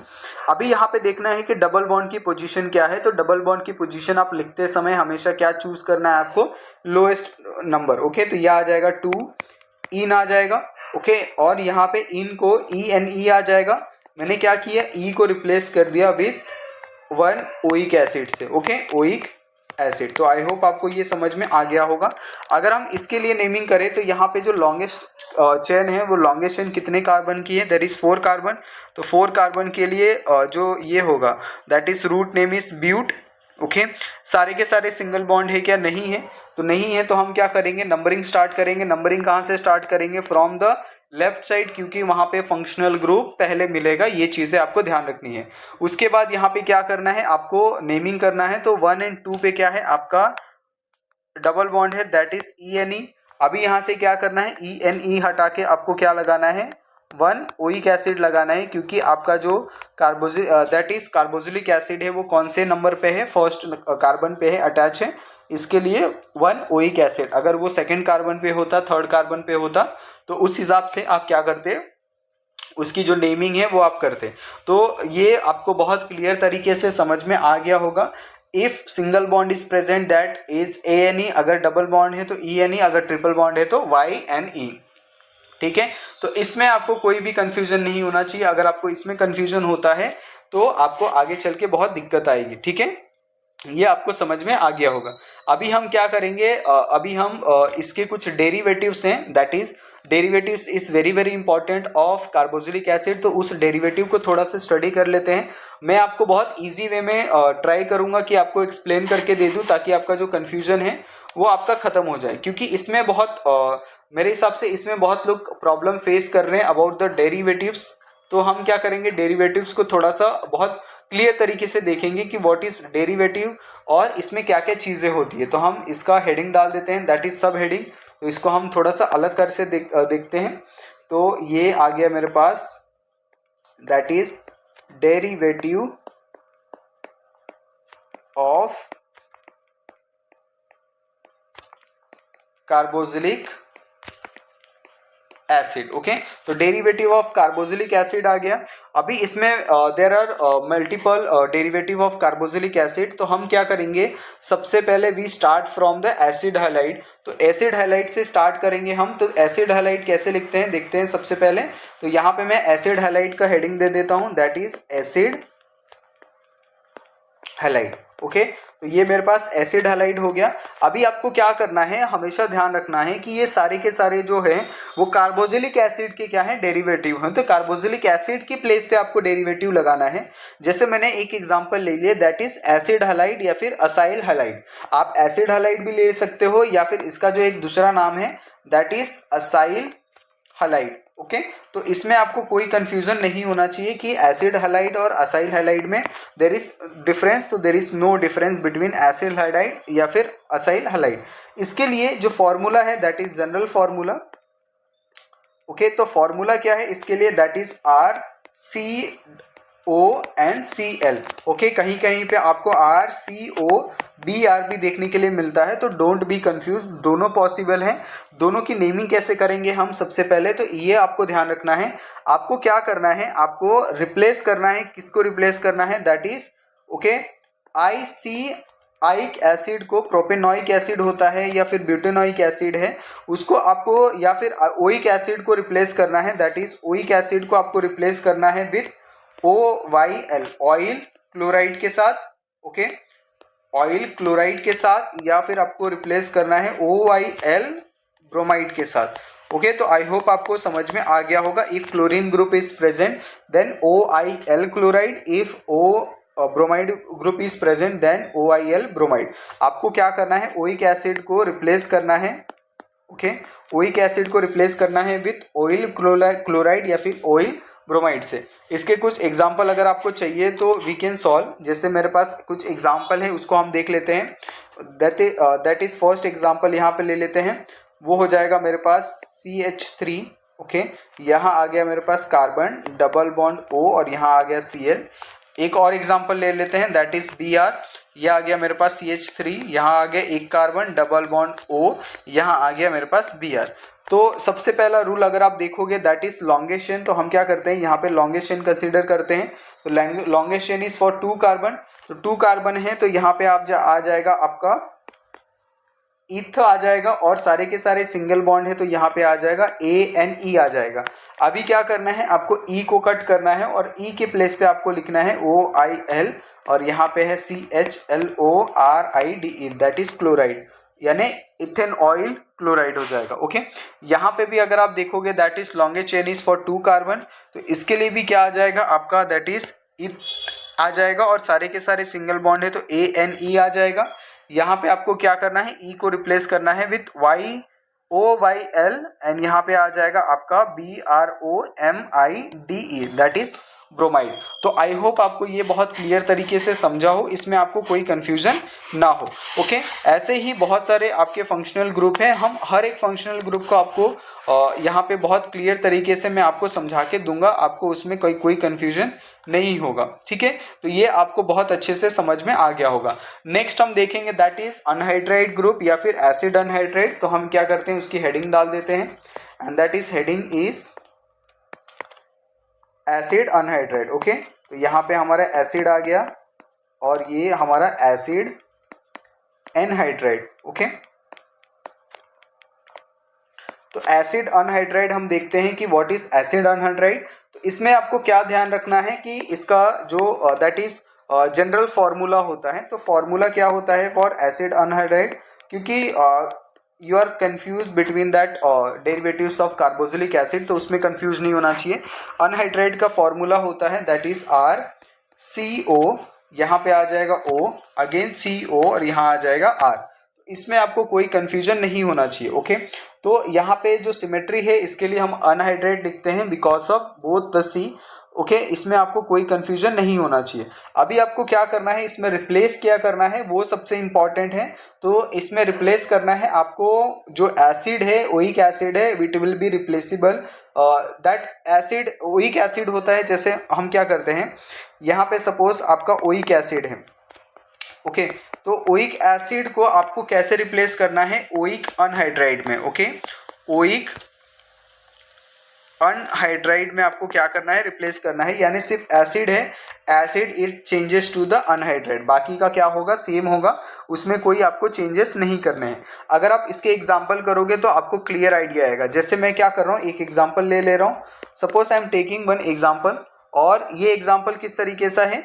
अभी यहाँ पे देखना है कि डबल बॉन्ड की पोजीशन क्या है। तो डबल बॉन्ड की पोजीशन आप लिखते समय हमेशा क्या चूज करना है आपको, लोएस्ट नंबर। ओके, तो यह आ जाएगा 2, इन आ जाएगा। ओके, और यहाँ पे इन को ENE आ जाएगा। मैंने क्या किया, ई को रिप्लेस कर दिया विथ 1 ओइक एसिड से। Okay, oic acid. तो आई होप आपको ये समझ में आ गया होगा। अगर हम इसके लिए नेमिंग करें तो यहाँ पे जो लॉन्गेस्ट चेन है वो लॉन्गेस्ट चेन कितने कार्बन की है, देयर इज 4 कार्बन। तो 4 कार्बन के लिए जो ये होगा that is root name is but. Okay, सारे के सारे सिंगल बॉन्ड है क्या, नहीं है। तो नहीं है तो हम क्या करेंगे, नंबरिंग स्टार्ट करेंगे। नंबरिंग कहाँ से स्टार्ट करेंगे, फ्रॉम द लेफ्ट साइड, क्योंकि वहां पे फंक्शनल ग्रुप पहले मिलेगा। ये चीजें आपको ध्यान रखनी है। उसके बाद यहाँ पे क्या करना है, आपको नेमिंग करना है। तो 1 और 2 पे क्या है आपका डबल बॉन्ड है, दैट इज ENE। अभी यहाँ से क्या करना है, ENE हटा के आपको क्या लगाना है, 1 ओइक एसिड लगाना है, क्योंकि आपका जो दैट इज कार्बोक्सिलिक एसिड है वो कौन से नंबर पे है, फर्स्ट कार्बन पे है, अटैच है। इसके लिए 1 ओइक एसिड। अगर वो सेकेंड कार्बन पे होता, थर्ड कार्बन पे होता, तो उस हिसाब से आप क्या करते, उसकी जो नेमिंग है वो आप करते। तो ये आपको बहुत क्लियर तरीके से समझ में आ गया होगा। If single bond is present that is ANE, अगर डबल बॉन्ड है तो ENE, अगर ट्रिपल बॉन्ड है तो YNE। ठीक है, तो इसमें आपको कोई भी कंफ्यूजन नहीं होना चाहिए। अगर आपको इसमें कंफ्यूजन होता है तो आपको आगे चल के बहुत दिक्कत आएगी। ठीक है, ये आपको समझ में आ गया होगा। अभी हम क्या करेंगे, अभी हम इसके कुछ डेरिवेटिव्स हैं, that is derivatives is very very important of carboxylic acid. तो उस डेरिवेटिव को थोड़ा सा स्टडी कर लेते हैं। मैं आपको बहुत इजी वे में ट्राई करूंगा कि आपको एक्सप्लेन करके दे दूं, ताकि आपका जो कंफ्यूजन है वो आपका खत्म हो जाए। क्योंकि इसमें बहुत मेरे हिसाब से इसमें बहुत लोग प्रॉब्लम फेस कर रहे हैं अबाउट द डेरिवेटिव्स। तो हम क्या करेंगे, डेरिवेटिव्स को थोड़ा सा बहुत क्लियर तरीके से देखेंगे कि व्हाट इज डेरिवेटिव और इसमें क्या क्या चीजें होती है। तो हम इसका हेडिंग डाल देते हैं, दैट इज सब हेडिंग। तो इसको हम थोड़ा सा अलग कर से देखते हैं। तो ये आ गया मेरे पास, that is derivative of carboxylic acid. Okay, तो डेरिवेटिव ऑफ कार्बोक्सिलिक एसिड आ गया। अभी इसमें there are multiple derivative of carboxylic acid. तो हम क्या करेंगे, सबसे पहले we start from the acid halide. तो एसिड हैलाइड से स्टार्ट करेंगे हम। तो एसिड हैलाइड कैसे लिखते हैं देखते हैं सबसे पहले। तो यहाँ पे मैं एसिड हैलाइड का हेडिंग दे देता हूँ, that is acid halide. Okay, तो ये मेरे पास एसिड हैलाइड हो गया। अभी आपको क्या करना है, हमेशा ध्यान रखना है कि ये सारे के सारे जो है वो कार्बोक्सिलिक एसिड के क्या है, डेरिवेटिव हैं। तो कार्बोक्सिलिक एसिड की प्लेस पे आपको डेरिवेटिव लगाना है। जैसे मैंने एक एग्जांपल ले लिया, दैट इज एसिड हैलाइड या फिर असाइल हैलाइड। आप एसिड हैलाइड भी ले सकते हो या फिर इसका जो एक दूसरा नाम है that is acyl halide. Okay, तो इसमें आपको कोई कंफ्यूजन नहीं होना चाहिए कि एसिड हैलाइड और असाइल हैलाइड में देर इज डिफरेंस। तो there is no difference between acid halide या फिर असाइल हैलाइड। इसके लिए जो फॉर्मूला है that is general formula. Okay, तो फॉर्मूला क्या है इसके लिए, दैट इज RCONCl। ओके, कहीं कहीं पे आपको RCOBR भी देखने के लिए मिलता है, तो डोंट बी कंफ्यूज, दोनों पॉसिबल हैं। दोनों की नेमिंग कैसे करेंगे हम, सबसे पहले तो ये आपको ध्यान रखना है। आपको क्या करना है, आपको रिप्लेस करना है। किसको रिप्लेस करना है, दैट इज ओके आइक एसिड को, प्रोपेनोइक एसिड होता है या फिर ब्यूटेनोइक एसिड है, उसको आपको, या फिर ओइक एसिड को रिप्लेस करना है। दैट इज ओइक एसिड को आपको रिप्लेस करना है विथ OYL, ऑयल क्लोराइड के साथ। ओके, ऑयल क्लोराइड के साथ, या फिर आपको रिप्लेस करना है OYL ब्रोमाइड के साथ। ओके, तो आई होप आपको समझ में आ गया होगा। If chlorine group is present then OIL chloride, if bromide group is present then OIL bromide. आपको क्या करना है, ओइक एसिड को रिप्लेस करना है। ओके, ओइक एसिड को रिप्लेस करना है विथ ऑयल क्लोराइड या फिर ऑयल ब्रोमाइड से। इसके कुछ एग्जाम्पल अगर आपको चाहिए तो वी कैन सॉल्व। जैसे मेरे पास कुछ एग्जाम्पल है, उसको हम देख लेते हैं। दैट इज फर्स्ट एग्जाम्पल यहाँ पे ले लेते हैं। वो हो जाएगा मेरे पास CH3। ओके, यहाँ आ गया मेरे पास कार्बन डबल बॉन्ड O और यहाँ आ गया Cl। एक और एग्जाम्पल ले लेते हैं, दैट इज Br। यह आ गया मेरे पास CH3, यहाँ आ गया एक कार्बन डबल बॉन्ड O, यहाँ आ गया मेरे पास Br। तो सबसे पहला रूल अगर आप देखोगे दैट इज लॉन्गेस्ट चेन। तो हम क्या करते हैं, यहाँ पे लॉन्गेस्ट चेन कंसीडर करते हैं। तो longest chain is for 2 carbon. तो 2 कार्बन है तो यहाँ पे आप आ जाएगा आपका इथ आ जाएगा, और सारे के सारे सिंगल बॉन्ड है तो यहाँ पे आ जाएगा ANE आ जाएगा। अभी क्या करना है, आपको E को कट करना है और E के प्लेस पे आपको लिखना है OIL, और यहाँ पे है CHLORIDE, दैट इज क्लोराइड, यानी इथेन ऑयल क्लोराइड हो जाएगा। ओके, यहाँ पे भी अगर आप देखोगे that is longest chain is for 2 carbon. तो इसके लिए भी क्या आ जाएगा आपका, दैट इज इथ आ जाएगा, और सारे के सारे सिंगल बॉन्ड है तो ANE आ जाएगा। यहाँ पे आपको क्या करना है, E को रिप्लेस करना है विथ OYL, एंड यहाँ पे आ जाएगा आपका BROMIDE, दैट इज ब्रोमाइड। तो आई होप आपको ये बहुत क्लियर तरीके से समझा हो, इसमें आपको कोई कंफ्यूजन ना हो। ओके, ऐसे ही बहुत सारे आपके फंक्शनल ग्रुप हैं। हम हर एक फंक्शनल ग्रुप को आपको यहाँ पे बहुत क्लियर तरीके से मैं आपको समझा के दूंगा, आपको उसमें कोई कंफ्यूजन नहीं होगा। ठीक है, तो ये आपको बहुत अच्छे से समझ में आ गया होगा। नेक्स्ट हम देखेंगे दैट इज अनहाइड्राइड ग्रुप या फिर एसिड अनहाइड्राइड। तो हम क्या करते हैं, उसकी हेडिंग डाल देते हैं, and that is heading is acid anhydride. Okay, तो यहाँ पे हमारा एसिड आ गया और ये हमारा एसिड एनहाइड्राइड। ओके, तो एसिड अनहाइड्राइड हम देखते हैं कि व्हाट इज एसिड अनहाइड्राइड। तो इसमें आपको क्या ध्यान रखना है कि इसका जो दैट इज जनरल फॉर्मूला होता है। तो फॉर्मूला क्या होता है फॉर एसिड अनहाइड्राइड, क्योंकि you are confuse between that derivatives of carboxylic acid, तो उसमें कंफ्यूज नहीं होना चाहिए। अनहाइड्राइड का फॉर्मूला होता है दैट इज RCO, यहाँ पे आ जाएगा O, अगेन CO, और यहाँ आ जाएगा R। इसमें आपको कोई कंफ्यूजन नहीं होना चाहिए। ओके, तो यहाँ पे जो सिमेट्री है इसके लिए हम अनहाइड्राइड लिखते हैं because of both the C। Okay, इसमें आपको कोई कंफ्यूजन नहीं होना चाहिए। अभी आपको क्या करना है, इसमें रिप्लेस क्या करना है वो सबसे इंपॉर्टेंट है। तो इसमें रिप्लेस करना है आपको, जो एसिड है ओइक एसिड है, it will be replaceable. That acid oic acid होता है। जैसे हम क्या करते हैं, यहाँ पे सपोज आपका ओइक एसिड है। ओके, तो ओइक एसिड को आपको कैसे रिप्लेस करना है, ओइक अनहाइड्राइड में। ओके, ओइक अनहाइड्राइड में आपको क्या करना है, रिप्लेस करना है, यानी सिर्फ एसिड है, acid it changes to the anhydride, बाकी का क्या होगा, सेम होगा, उसमें कोई आपको चेंजेस नहीं करने हैं। अगर आप इसके एग्जांपल करोगे तो आपको क्लियर आइडिया आएगा। जैसे मैं क्या कर रहा हूँ, एक एग्जांपल ले रहा हूँ। Suppose I am taking one example, और ये एग्जांपल किस तरीके सा है,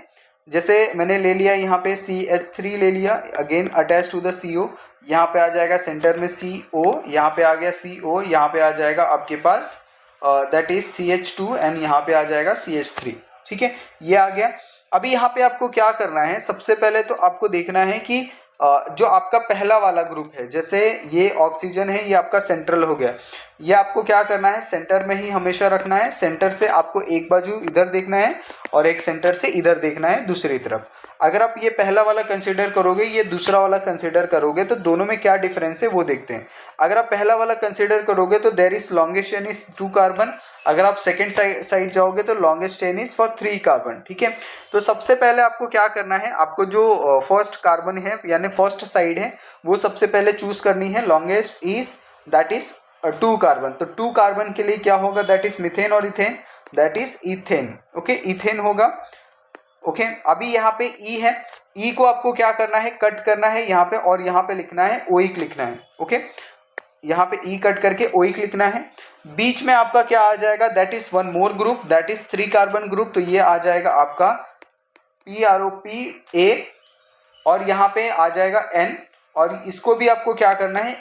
जैसे मैंने ले लिया यहाँ पे CH3 ले लिया, again attach to the CO, यहाँ पे आ जाएगा सेंटर में CO, यहाँ पे आ गया CO, यहाँ पे आ जाएगा आपके पास दैट इज CH2 एंड यहाँ पे आ जाएगा CH3। ठीक है, ये आ गया। अभी यहाँ पे आपको क्या करना है, सबसे पहले तो आपको देखना है कि जो आपका पहला वाला ग्रुप है, जैसे ये ऑक्सीजन है, ये आपका सेंट्रल हो गया, ये आपको क्या करना है, सेंटर में ही हमेशा रखना है। सेंटर से आपको एक बाजू इधर देखना है और एक सेंटर से इधर देखना है दूसरी तरफ। अगर आप ये पहला वाला कंसिडर करोगे, ये दूसरा वाला कंसिडर करोगे, तो दोनों में क्या डिफरेंस है वो देखते हैं। अगर आप पहला वाला कंसिडर करोगे तो there is longest chain is 2 carbon. अगर आप सेकेंड साइड जाओगे तो longest chain is for 3 carbon. ठीक है, तो सबसे पहले आपको क्या करना है, आपको जो फर्स्ट कार्बन है यानी फर्स्ट साइड है वो सबसे पहले चूज करनी है। Longest is that is 2 carbon, तो 2 कार्बन के लिए क्या होगा, दैट इज मिथेन और ethane, that is ethane. Okay, ethane होगा। ओके, अभी यहाँ पे ई है, ई को आपको क्या करना है, कट करना है यहाँ पे और यहाँ पे लिखना है ओइक लिखना है। ओके, यहाँ पे ई कट करके ओइक लिखना है। बीच में आपका क्या आ जाएगा, that is one more group, that is 3 carbon group, तो ये आ जाएगा आपका PROPA और यहाँ पे आ जाएगा N, और इसको भी आपको क्या करना है,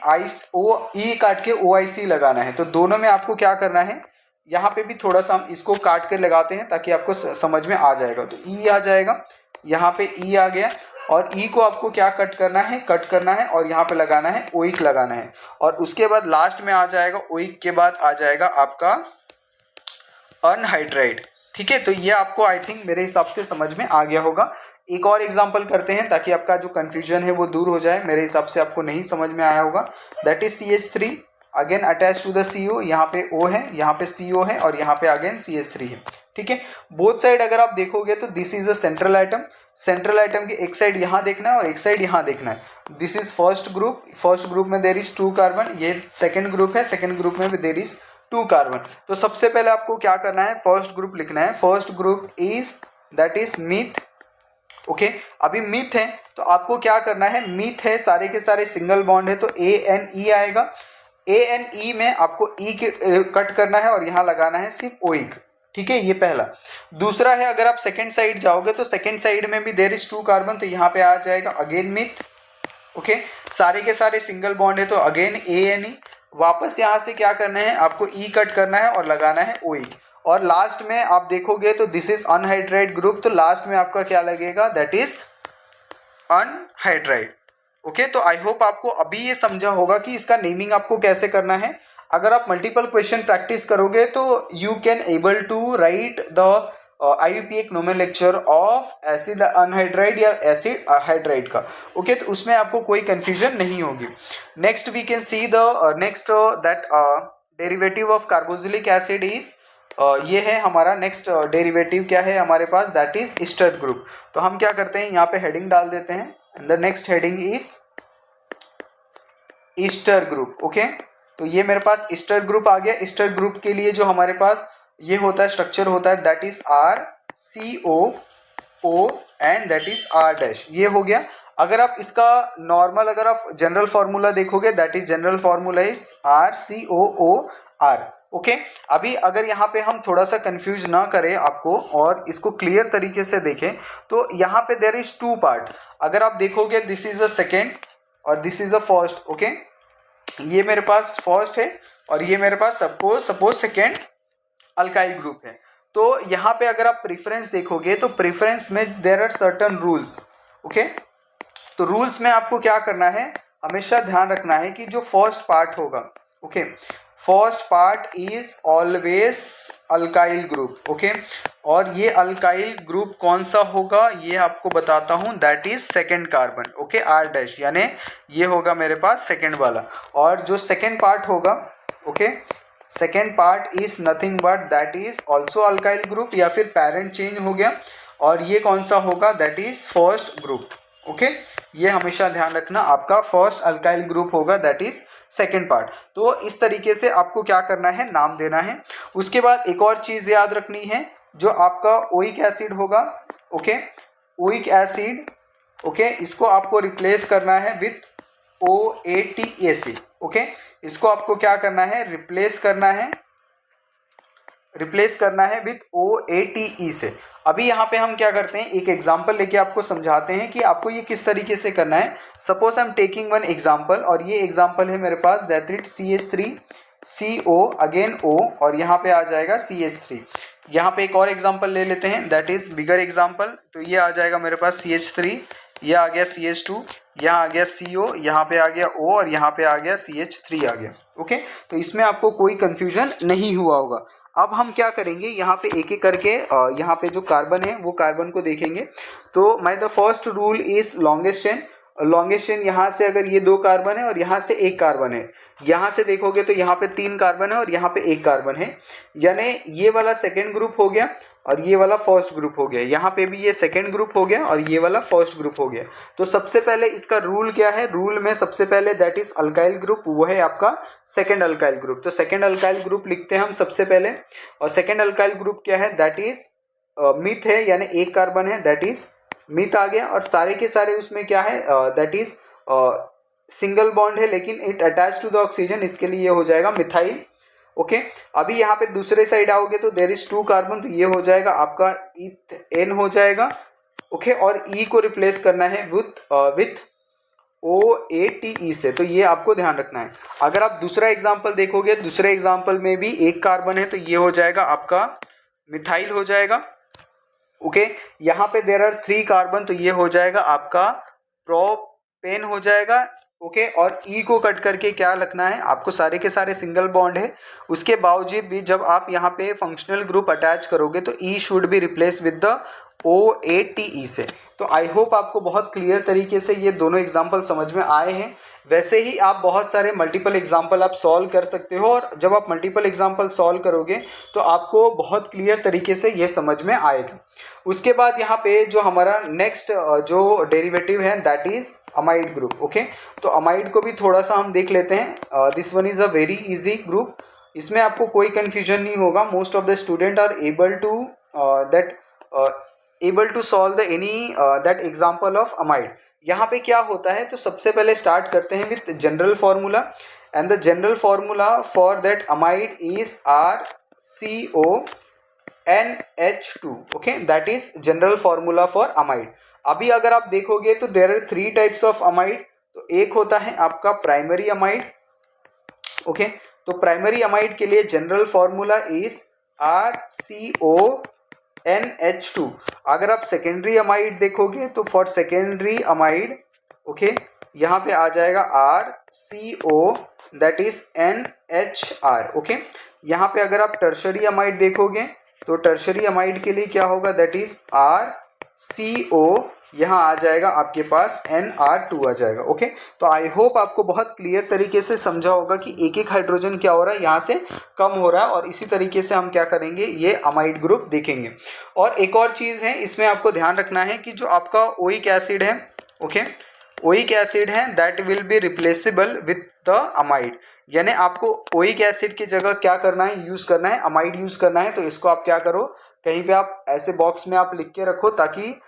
ई काट के OIC लगाना है। तो दोनों में आपको क्या करना है, यहाँ पे भी थोड़ा सा हम इसको काट कर लगाते हैं ताकि आपको समझ में आ जाएगा। तो ई आ जाएगा, यहाँ पे ई आ गया, और ई को आपको क्या कट करना है और यहाँ पे लगाना है ओइक लगाना है, और उसके बाद लास्ट में आ जाएगा ओइक के बाद आ जाएगा आपका अनहाइड्राइड। ठीक है, तो ये आपको आई थिंक मेरे हिसाब से समझ में आ गया होगा। एक और एग्जांपल करते हैं ताकि आपका जो कंफ्यूजन है वो दूर हो जाए। मेरे हिसाब से आपको नहीं समझ में आया होगा। That is CH3 again attach to the CO, यहाँ पे O है, यहाँ पे CO है और यहाँ पे अगेन CH3 है। ठीक है, बोथ साइड अगर आप देखोगे तो this is a central item. Central item की एक साइड यहाँ देखना है और एक साइड यहाँ देखना है। This is first group, first group में देर इज 2 कार्बन, ये सेकेंड ग्रुप है, सेकेंड ग्रुप में भी देर इज 2 कार्बन। तो सबसे पहले आपको क्या करना है, फर्स्ट ग्रुप लिखना है। First group is that is myth. Okay, अभी मीथ है तो आपको क्या करना है, मीथ है, सारे के सारे सिंगल बॉन्ड है, तो ANE आएगा। ANE में आपको E कट करना है और यहाँ लगाना है सिर्फ ओइक। ठीक है, ये पहला। दूसरा है, अगर आप सेकेंड साइड जाओगे तो सेकेंड साइड में भी देर इज 2 कार्बन, तो यहाँ पे आ जाएगा अगेन मीथ। ओके, सारे के सारे सिंगल बॉन्ड है तो अगेन ANE। वापस यहाँ से क्या करना है, आपको E कट करना है और लगाना है ओइक, और लास्ट में आप देखोगे तो दिस इज अनहाइड्राइड ग्रुप, तो लास्ट में आपका क्या लगेगा, दैट इज अनहाइड्राइड। ओके, तो आई होप आपको अभी ये समझा होगा कि इसका नेमिंग आपको कैसे करना है। अगर आप मल्टीपल क्वेश्चन प्रैक्टिस करोगे तो you can able to write the IUPAC nomenclature of acid anhydride या एसिड हाइड्राइड का। ओके, तो उसमें आपको कोई कंफ्यूजन नहीं होगी। Next we can see the next that derivative of carboxylic acid is ये है हमारा नेक्स्ट डेरिवेटिव क्या है हमारे पास, दैट इज ईस्टर ग्रुप। तो हम क्या करते हैं, यहाँ पे हेडिंग डाल देते हैं, and the next heading is ester group. Okay, तो ये मेरे पास ईस्टर ग्रुप आ गया। ईस्टर ग्रुप के लिए जो हमारे पास ये होता है, स्ट्रक्चर होता है, that is RCOO and that is R', ये हो गया। अगर आप इसका नॉर्मल, अगर आप जनरल फॉर्मूला देखोगे, that is general formula is RCOOR। Okay, अभी अगर यहाँ पे हम थोड़ा सा कंफ्यूज ना करें आपको और इसको क्लियर तरीके से देखें, तो यहाँ पे देयर इज 2 पार्ट। अगर आप देखोगे, दिस इज अ सेकेंड और this is a first. Okay, ये मेरे पास फर्स्ट है और ये मेरे पास सपोज सेकेंड अल्काइल ग्रुप है। तो यहाँ पे अगर आप प्रेफरेंस देखोगे तो प्रेफरेंस में there are certain rules. Okay, तो रूल्स में आपको क्या करना है, हमेशा ध्यान रखना है कि जो फर्स्ट पार्ट होगा, okay, first part is always alkyl group. Okay, और ये अल्काइल ग्रुप कौन सा होगा ये आपको बताता हूँ, that is second carbon. Okay, R', यानी ये होगा मेरे पास सेकेंड वाला। और जो सेकेंड पार्ट होगा, okay, second part is nothing but that is also alkyl group, या फिर पेरेंट चेंज हो गया, और ये कौन सा होगा, that is first group. Okay, ये हमेशा ध्यान रखना, आपका फर्स्ट अल्काइल ग्रुप होगा, दैट इज सेकेंड पार्ट। तो इस तरीके से आपको क्या करना है, नाम देना है। उसके बाद एक और चीज याद रखनी है, जो आपका ओइक एसिड होगा, ओके, ओइक एसिड, ओके, इसको आपको रिप्लेस करना है विथ OATAC। ओके, इसको आपको क्या करना है, रिप्लेस करना है विथ OATE से। अभी यहाँ पे हम क्या करते हैं, एक एग्जाम्पल लेके आपको समझाते हैं कि आपको ये किस तरीके से करना है। Suppose I am taking one example, और ये एग्जाम्पल है मेरे पास that it CH3 CO again O, और यहाँ पे आ जाएगा CH3। यहाँ पे एक और एग्जाम्पल ले लेते हैं दैट इज बिगर एग्जाम्पल, तो ये आ जाएगा मेरे पास CH3, ये आ गया CH2, यहाँ आ गया CO, यहाँ पे आ गया O, और यहाँ पे आ गया CH3 आ गया। ओके, तो इसमें आपको कोई कंफ्यूजन नहीं हुआ होगा। अब हम क्या करेंगे, यहाँ पे एक एक करके यहाँ पे जो कार्बन है वो कार्बन को देखेंगे। तो my the first rule is longest chain. Longest chain यहाँ से अगर ये 2 कार्बन है और यहाँ से 1 कार्बन है, यहाँ से देखोगे तो यहाँ पे 3 कार्बन है और यहाँ पे 1 कार्बन है, यानी ये वाला सेकेंड ग्रुप हो गया और ये वाला फर्स्ट ग्रुप हो गया। यहाँ पे भी ये सेकेंड ग्रुप हो गया और ये वाला फर्स्ट ग्रुप हो गया। तो सबसे पहले इसका रूल क्या है, रूल में सबसे पहले दैट इज अल्काइल ग्रुप, वो है आपका सेकेंड अल्काइल ग्रुप। तो सेकेंड अल्काइल ग्रुप लिखते हैं हम सबसे पहले, और सेकेंड अल्काइल ग्रुप क्या है, दैट इज मिथ है, यानी 1 कार्बन है, दैट इज मिथ आ गया। और सारे के सारे उसमें क्या है, दैट इज सिंगल बॉन्ड है लेकिन it attach to the oxygen, इसके लिए ये हो जाएगा मिथाइल। ओके, अभी यहाँ पे दूसरे साइड आओगे तो देर इज 2 कार्बन, तो ये हो जाएगा आपका इथेन हो जाएगा। ओके, और ई को रिप्लेस करना है विथ OATE से, तो ये आपको ध्यान रखना है। अगर आप दूसरा एग्जाम्पल देखोगे, दूसरे एग्जाम्पल में भी 1 कार्बन है, तो ये हो जाएगा आपका मिथाइल हो जाएगा। ओके, यहाँ पे देर आर 3 कार्बन, तो ये हो जाएगा आपका प्रोपेन हो जाएगा। ओके, और ई को कट करके क्या लिखना है आपको, सारे के सारे सिंगल बॉन्ड है, उसके बावजूद भी जब आप यहाँ पे फंक्शनल ग्रुप अटैच करोगे तो e should be replace with the OATE से। तो आई होप आपको बहुत क्लियर तरीके से ये दोनों एग्जाम्पल समझ में आए हैं। वैसे ही आप बहुत सारे मल्टीपल एग्जाम्पल आप सॉल्व कर सकते हो, और जब आप मल्टीपल एग्जाम्पल सॉल्व करोगे तो आपको बहुत क्लियर तरीके से ये समझ में आएगा। उसके बाद यहाँ पे जो हमारा नेक्स्ट जो डेरिवेटिव है that is amide group. Okay, तो अमाइड को भी थोड़ा सा हम देख लेते हैं। This one is a very easy group, इसमें आपको कोई कंफ्यूजन नहीं होगा। Most of the student are able to solve the any that example of amide. यहाँ पे क्या होता है, तो सबसे पहले स्टार्ट करते हैं with general formula, and the general formula for that amide is RCONH2। Okay, that is general formula for amide. अभी अगर आप देखोगे तो there are 3 types of amide. तो एक होता है आपका प्राइमरी अमाइड। ओके, तो प्राइमरी अमाइड के लिए जनरल फार्मूला इज RCONH2। अगर आप सेकेंडरी अमाइड देखोगे तो फॉर सेकेंडरी अमाइड, ओके, यहाँ पे आ जाएगा RCO that is NHR। Okay, यहाँ पे अगर आप टर्शरी अमाइड देखोगे तो टर्शरी अमाइड के लिए क्या होगा, दैट इज RCO, यहाँ आ जाएगा आपके पास NR2 आ जाएगा। ओके, तो आई होप आपको बहुत क्लियर तरीके से समझा होगा कि एक एक हाइड्रोजन क्या हो रहा है, यहाँ से कम हो रहा है, और इसी तरीके से हम क्या करेंगे, ये अमाइड ग्रुप देखेंगे। और एक और चीज़ है, इसमें आपको ध्यान रखना है कि जो आपका ओइक एसिड है, ओके, ओइक एसिड है that will be replaceable with the amide, यानी आपको ओइक एसिड की जगह क्या करना है, यूज़ करना है अमाइड यूज़ करना है। तो इसको आप क्या करो, कहीं पे आप ऐसे बॉक्स में आप लिख के रखो ताकि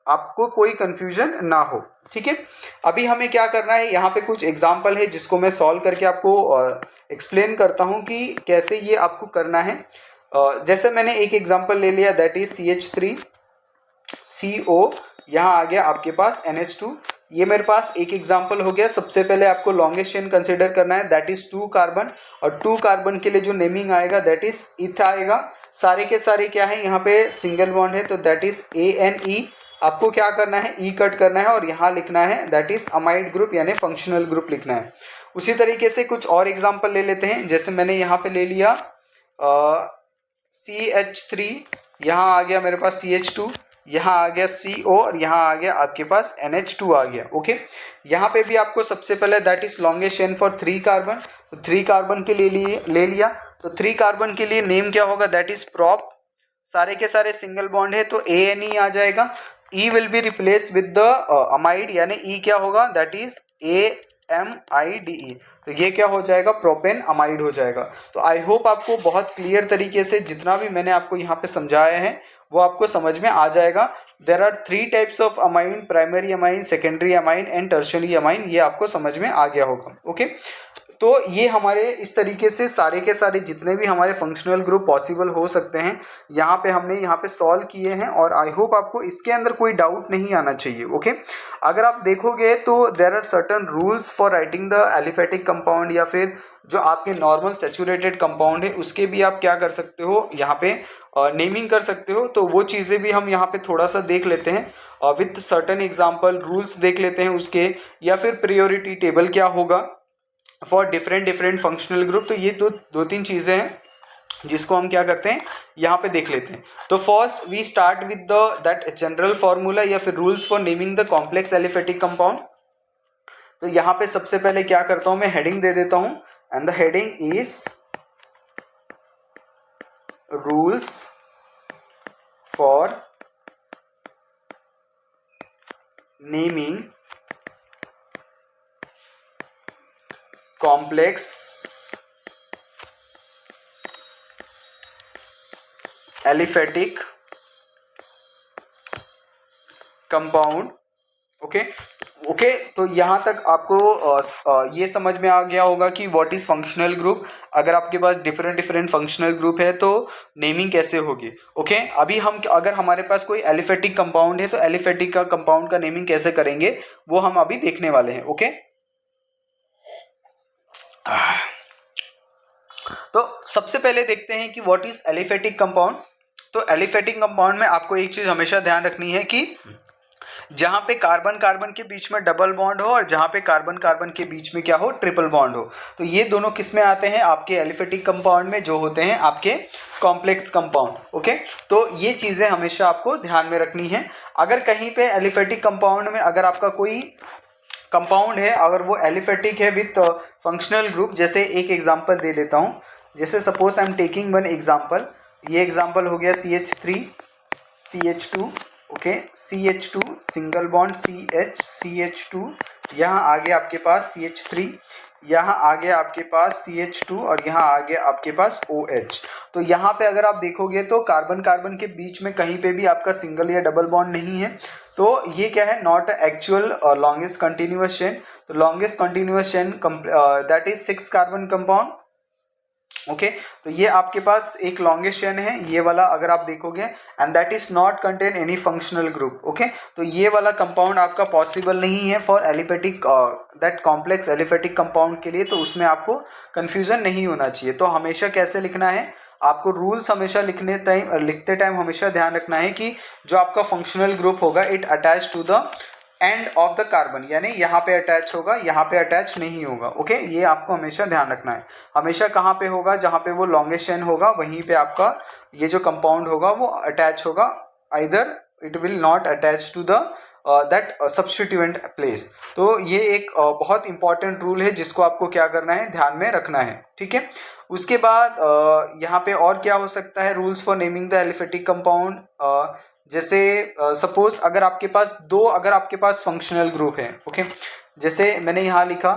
आपको कोई कंफ्यूजन ना हो। ठीक है, अभी हमें क्या करना है, यहाँ पे कुछ एग्जाम्पल है जिसको मैं सॉल्व करके आपको एक्सप्लेन करता हूँ कि कैसे ये आपको करना है। जैसे मैंने एक एग्जाम्पल ले लिया दैट इज CH3CO, यहाँ आ गया आपके पास NH2, ये मेरे पास एक एग्जाम्पल हो गया। सबसे पहले आपको लॉन्गेस्ट चेन कंसिडर करना है दैट इज 2 कार्बन, और 2 कार्बन के लिए जो नेमिंग आएगा दैट इज इथ आएगा। सारे के सारे क्या है, यहाँ पे सिंगल बॉन्ड है तो दैट इज ANE। आपको क्या करना है, ई कट करना है और यहाँ लिखना है दैट इज अमाइड ग्रुप, यानी फंक्शनल ग्रुप लिखना है। उसी तरीके से कुछ और एग्जाम्पल ले लेते हैं। जैसे मैंने यहाँ पे ले लिया CH3, यहाँ आ गया मेरे पास CH2, यहाँ आ गया CO, और यहाँ आ गया आपके पास NH2 आ गया। ओके, यहाँ पे भी आपको सबसे पहले that is longest chain for 3 carbon, तो 3 कार्बन के लिए ले लिया। तो 3 कार्बन के लिए नेम क्या होगा, दैट इज प्रॉप, सारे के सारे सिंगल बॉन्ड है तो ANE आ जाएगा। E will be replace with the amide, यानी E क्या होगा, दैट इज AMIDE, तो ये क्या हो जाएगा, प्रोपेन अमाइड हो जाएगा। तो आई होप आपको बहुत क्लियर तरीके से जितना भी मैंने आपको यहाँ पे समझाया है वो आपको समझ में आ जाएगा। There are 3 types of amine, primary amine, secondary amine and tertiary amine, ये आपको समझ में आ गया होगा। ओके, तो ये हमारे इस तरीके से सारे के सारे जितने भी हमारे फंक्शनल ग्रुप पॉसिबल हो सकते हैं यहाँ पे हमने यहाँ पे सॉल्व किए हैं, और आई होप आपको इसके अंदर कोई डाउट नहीं आना चाहिए। ओके, अगर आप देखोगे तो there are certain rules for writing the aliphatic compound, या फिर जो आपके नॉर्मल सैचुरेटेड कंपाउंड है उसके भी आप क्या कर सकते हो, यहाँ पे नेमिंग कर सकते हो। तो वो चीज़ें भी हम यहाँ पे थोड़ा सा देख लेते हैं विथ सर्टेन एग्जाम्पल, रूल्स देख लेते हैं उसके, या फिर प्रायोरिटी टेबल क्या होगा फॉर डिफरेंट फंक्शनल ग्रुप। तो ये दो तीन चीज़ें हैं जिसको हम क्या करते हैं यहाँ पे देख लेते हैं। तो first we start with the that general formula या फिर rules for naming the complex aliphatic compound. तो यहाँ पे सबसे पहले क्या करता हूँ, मैं हेडिंग दे देता हूँ, and the heading is rules for naming complex aliphatic compound. Okay, तो यहाँ तक आपको ये समझ में आ गया होगा कि व्हाट इज फंक्शनल ग्रुप। अगर आपके पास डिफरेंट फंक्शनल ग्रुप है तो नेमिंग कैसे होगी। ओके, अभी हम अगर हमारे पास कोई एलिफेटिक कंपाउंड है तो एलिफेटिक का कंपाउंड का नेमिंग कैसे करेंगे वो हम अभी देखने वाले हैं। ओके, तो सबसे पहले देखते हैं कि व्हाट इज एलिफेटिक कंपाउंड। तो एलिफेटिक कंपाउंड में आपको एक चीज हमेशा ध्यान रखनी है कि जहां पे कार्बन कार्बन के बीच में डबल बॉन्ड हो और जहां पे कार्बन कार्बन के बीच में क्या हो, ट्रिपल बॉन्ड हो। तो ये दोनों किस में आते हैं, आपके एलिफेटिक कंपाउंड में, जो होते हैं आपके कॉम्प्लेक्स कंपाउंड। ओके, तो ये चीजें हमेशा आपको ध्यान में रखनी है। अगर कहीं पे एलिफेटिक कंपाउंड में अगर आपका कोई कंपाउंड है, अगर वो एलिफेटिक है विथ फंक्शनल ग्रुप, जैसे एक एग्जांपल दे लेता हूँ, जैसे suppose I am taking one example, ये एग्जांपल हो गया CH3 CH2। Okay, CH2 single bond CH2, यहाँ आगे आपके पास CH3, यहाँ आगे आपके पास CH2, और यहाँ आगे आपके पास OH। तो यहाँ पे अगर आप देखोगे तो कार्बन कार्बन के बीच में कहीं पे भी आपका सिंगल या डबल बॉन्ड नहीं है। तो ये क्या है, not actual longest continuous chain. तो longest continuous chain that is 6 carbon compound. Okay, तो ये आपके पास एक लॉन्गेस्ट चेन है ये वाला, अगर आप देखोगे, and that is not contain any functional group. Okay, तो ये वाला कंपाउंड आपका पॉसिबल नहीं है for aliphatic that complex aliphatic compound के लिए। तो उसमें आपको कंफ्यूजन नहीं होना चाहिए। तो हमेशा कैसे लिखना है, आपको रूल्स हमेशा लिखते टाइम हमेशा ध्यान रखना है कि जो आपका फंक्शनल ग्रुप होगा it attach to the end of the carbon, यानी यहाँ पे अटैच होगा, यहाँ पे अटैच नहीं होगा। ओके, ये आपको हमेशा ध्यान रखना है। हमेशा कहाँ पे होगा, जहाँ पे वो लॉन्गेस्ट चेन होगा वहीं पे आपका ये जो कंपाउंड होगा वो अटैच होगा, either it will not attach to the that substituent place. तो ये एक बहुत इंपॉर्टेंट रूल है जिसको आपको क्या करना है, ध्यान में रखना है। ठीक है, उसके बाद यहाँ पे और क्या हो सकता है, rules for naming the aliphatic compound. जैसे सपोज अगर आपके पास फंक्शनल ग्रुप है। ओके, जैसे मैंने यहाँ लिखा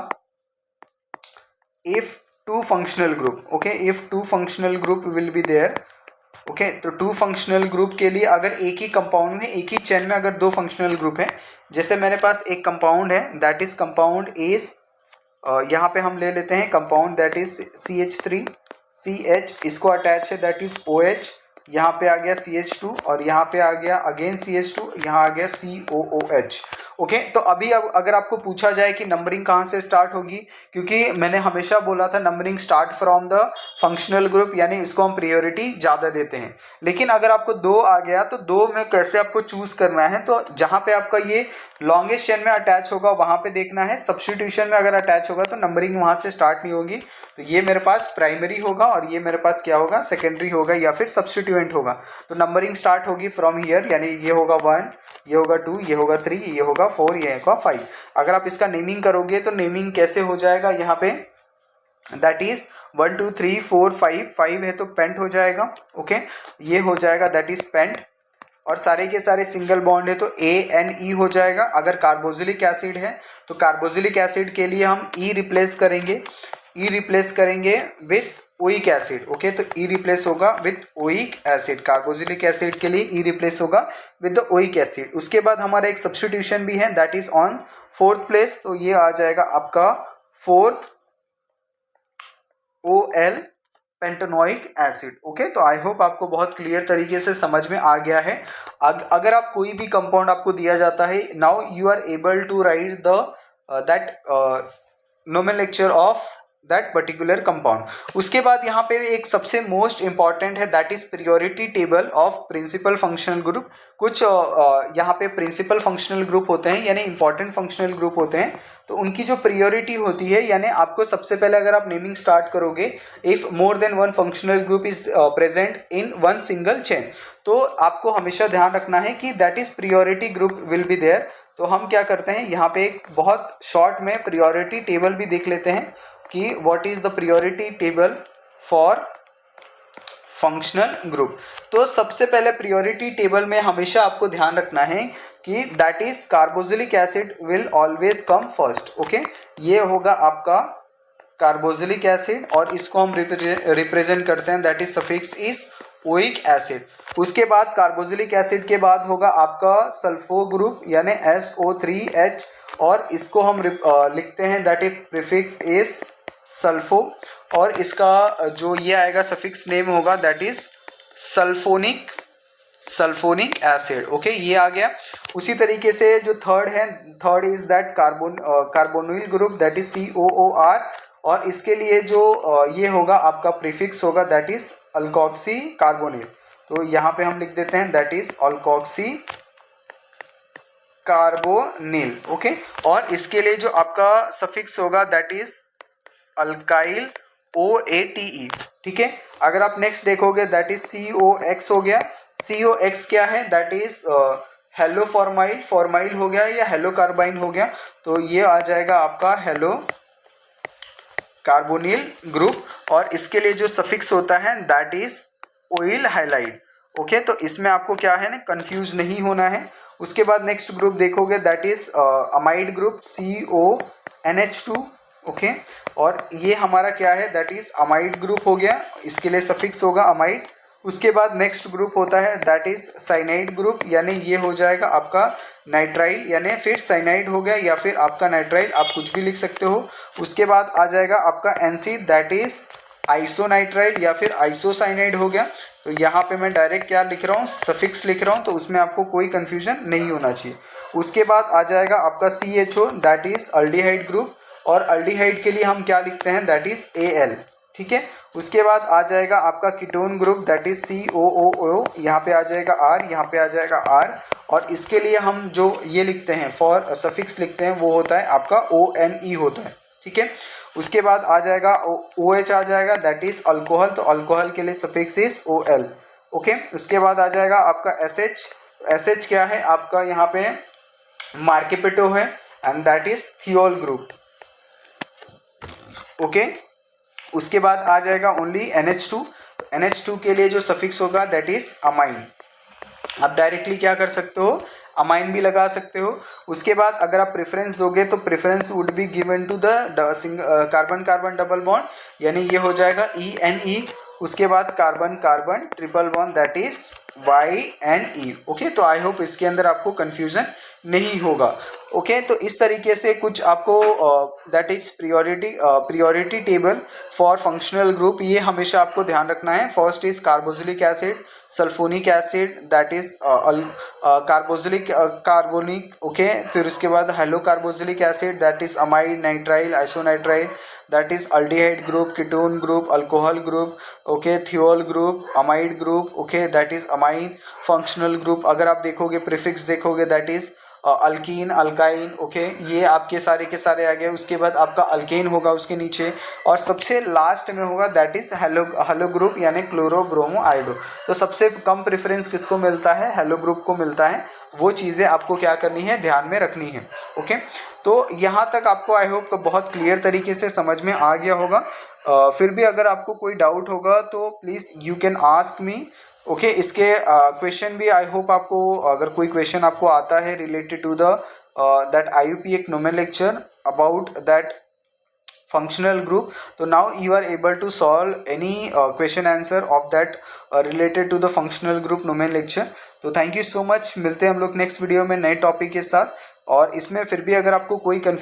if two functional group. Okay, if two functional group will be there. Okay, तो टू फंक्शनल ग्रुप के लिए अगर एक ही कंपाउंड में, एक ही चेन में अगर दो फंक्शनल ग्रुप है, जैसे मेरे पास एक कंपाउंड है दैट इज कंपाउंड इज, यहाँ पे हम ले लेते हैं कंपाउंड दैट इज CH3CH, इसको अटैच है दैट इज OH, यहाँ पे आ गया CH2, और यहाँ पे आ गया अगेन CH2, यहाँ आ गया COOH। ओके, तो अभी अब अगर आपको पूछा जाए कि नंबरिंग कहाँ से स्टार्ट होगी, क्योंकि मैंने हमेशा बोला था numbering start from the functional group, यानी इसको हम प्रायोरिटी ज़्यादा देते हैं। लेकिन अगर आपको 2 आ गया तो 2 में कैसे आपको चूज करना है, तो जहाँ पे आपका ये लॉन्गेस्ट चेन में अटैच होगा वहाँ पे देखना है। सब्स्टिट्यूशन में अगर अटैच होगा तो नंबरिंग वहाँ से स्टार्ट नहीं होगी। तो ये मेरे पास प्राइमरी होगा और ये मेरे पास क्या होगा, सेकेंडरी होगा या फिर सब्स्टिट्यूएंट होगा। तो नंबरिंग स्टार्ट होगी फ्रॉम हियर, यानी ये होगा 1, ये होगा 2, ये होगा 3, ये होगा 4, ये होगा 5। अगर आप इसका नेमिंग करोगे तो नेमिंग कैसे हो जाएगा, यहाँ पे दैट इज 1 2 3 4 5 है तो पेंट हो जाएगा। ओके, ये हो जाएगा दैट इज पेंट, और सारे के सारे सिंगल बॉन्ड है तो ANE हो जाएगा। अगर कार्बोक्सिलिक एसिड है तो कार्बोक्सिलिक एसिड के लिए हम E रिप्लेस करेंगे विथ ओइक एसिड। ओके, तो E रिप्लेस होगा with oic acid, carboxylic acid के लिए E रिप्लेस होगा विद द ओइक एसिड। उसके बाद हमारा एक सब्स्टिट्यूशन भी है that is on 4th place, तो ये आ जाएगा आपका 4th OL pentanoic acid. Okay, तो आई होप आपको बहुत क्लियर तरीके से समझ में आ गया है। अगर आप कोई भी कंपाउंड आपको दिया जाता है, now you are able to write the that nomenclature of that particular compound. उसके बाद यहाँ पे एक सबसे मोस्ट इंपॉर्टेंट है, that is priority table of principal functional group. कुछ यहाँ पे प्रिंसिपल फंक्शनल ग्रुप होते हैं, यानी इंपॉर्टेंट फंक्शनल ग्रुप होते हैं, तो उनकी जो प्रियोरिटी होती है, यानी आपको सबसे पहले अगर आप नेमिंग स्टार्ट करोगे, if more than one functional group is present in one single chain, तो आपको हमेशा ध्यान रखना है कि that is priority group will be there. तो हम क्या करते हैं, यहाँ पे एक बहुत शॉर्ट में प्रियोरिटी टेबल भी देख लेते हैं कि what is the priority table for functional group. तो सबसे पहले प्रियोरिटी टेबल में हमेशा आपको ध्यान रखना है कि that is carboxylic acid will always come first. Okay, ये होगा आपका कार्बोक्सिलिक एसिड और इसको हम रिप्रेजेंट करते हैं, that is suffix is oic acid. उसके बाद कार्बोक्सिलिक एसिड के बाद होगा आपका सल्फो ग्रुप यानी SO3H, और इसको हम लिखते हैं that is prefix is sulpho, और इसका जो ये आएगा सफिक्स नेम होगा that is sulphonic acid. Okay, ये आ गया। उसी तरीके से जो थर्ड है, third is that carbonyl group that is COOR, और इसके लिए जो ये होगा आपका प्रीफिक्स होगा दैट इज अल्कोक्सी कार्बोनिल। तो यहाँ पे हम लिख देते हैं that is alkoxy carbonyl. Okay, और इसके लिए जो आपका सफिक्स होगा दैट इज अल्काइल OATE। ठीक है, अगर आप नेक्स्ट देखोगे दैट इज COX हो गया। COX क्या है, दैट इज हेलो फॉर्माइल हो गया या हेलो कार्बाइन हो गया, तो ये आ जाएगा आपका हेलो कार्बोनिल ग्रुप, और इसके लिए जो सफिक्स होता है that is oil halide. Okay, तो इसमें आपको क्या है ना, कंफ्यूज नहीं होना है। उसके बाद नेक्स्ट ग्रुप देखोगे that is amide group CONH2। Okay, और ये हमारा क्या है, दैट इज अमाइड ग्रुप हो गया, इसके लिए सफिक्स होगा अमाइड। उसके बाद नेक्स्ट ग्रुप होता है दैट इज साइनाइड ग्रुप, यानी ये हो जाएगा आपका नाइट्राइल, यानी फिर साइनाइड हो गया या फिर आपका नाइट्राइल, आप कुछ भी लिख सकते हो। उसके बाद आ जाएगा आपका NC दैट इज आइसोनाइट्राइल या फिर आइसोसाइनाइड हो गया। तो यहाँ पे मैं डायरेक्ट क्या लिख रहा हूँ, सफिक्स लिख रहा हूँ, तो उसमें आपको कोई कंफ्यूजन नहीं होना चाहिए। उसके बाद आ जाएगा आपका CHO that is aldehyde group, और अल्डिहाइड के लिए हम क्या लिखते हैं, दैट इज AL। ठीक है, उसके बाद आ जाएगा आपका ketone group that is COOO, यहाँ पे आ जाएगा R, यहाँ पे आ जाएगा R, और इसके लिए हम जो ये लिखते हैं फॉर सफिक्स लिखते हैं वो होता है आपका ONE होता है। ठीक है, उसके बाद आ जाएगा OH आ जाएगा दैट इज अल्कोहल, तो अल्कोहल के लिए सफिक्स इज OL। ओके, उसके बाद आ जाएगा आपका SH क्या है आपका यहाँ पे मार्केपेटो है, and that is thiol group. Okay, उसके बाद आ जाएगा ओनली NH2। NH2 के लिए जो सफिक्स होगा दैट इज अमाइन। आप डायरेक्टली क्या कर सकते हो, अमाइन भी लगा सकते हो। उसके बाद अगर आप प्रेफरेंस दोगे तो preference would be given to the carbon carbon double bond, यानी ये हो जाएगा ENE। उसके बाद carbon carbon triple bond that is YNE। Okay, तो आई होप इसके अंदर आपको कंफ्यूजन नहीं होगा। ओके, तो इस तरीके से कुछ आपको that is priority table for functional group, ये हमेशा आपको ध्यान रखना है। First is carboxylic acid, sulphonic acid that is carbonic. Okay, फिर उसके बाद halo carboxylic acid that is amide, nitrile, isonitrile that is aldehyde group, ketone group, alcohol group, okay, thiol group, amide group, okay, that is amine functional group. अगर आप देखोगे prefix देखोगे that is alkene, alkyne. Okay, ये आपके सारे के सारे आ गए। उसके बाद आपका अल्केन होगा उसके नीचे, और सबसे लास्ट में होगा दैट इज हेलो ग्रुप यानी क्लोरो ब्रोमो आयोडो। तो सबसे कम प्रेफरेंस किसको मिलता है, हेलो ग्रुप को मिलता है। वो चीज़ें आपको क्या करनी है, ध्यान में रखनी है। ओके, तो यहाँ तक आपको आई होप बहुत क्लियर तरीके से समझ में आ गया होगा। फिर भी अगर आपको कोई डाउट होगा तो please you can ask me. Okay, इसके क्वेश्चन भी आई होप आपको, अगर कोई क्वेश्चन आपको आता है related to the that IUPAC nomenclature about that functional group, so now you are able to solve any question answer of that related to the functional group nomenclature। तो thank you so much, मिलते हैं हम लोग next video में नए topic के साथ। और इसमें फिर भी अगर आपको कोई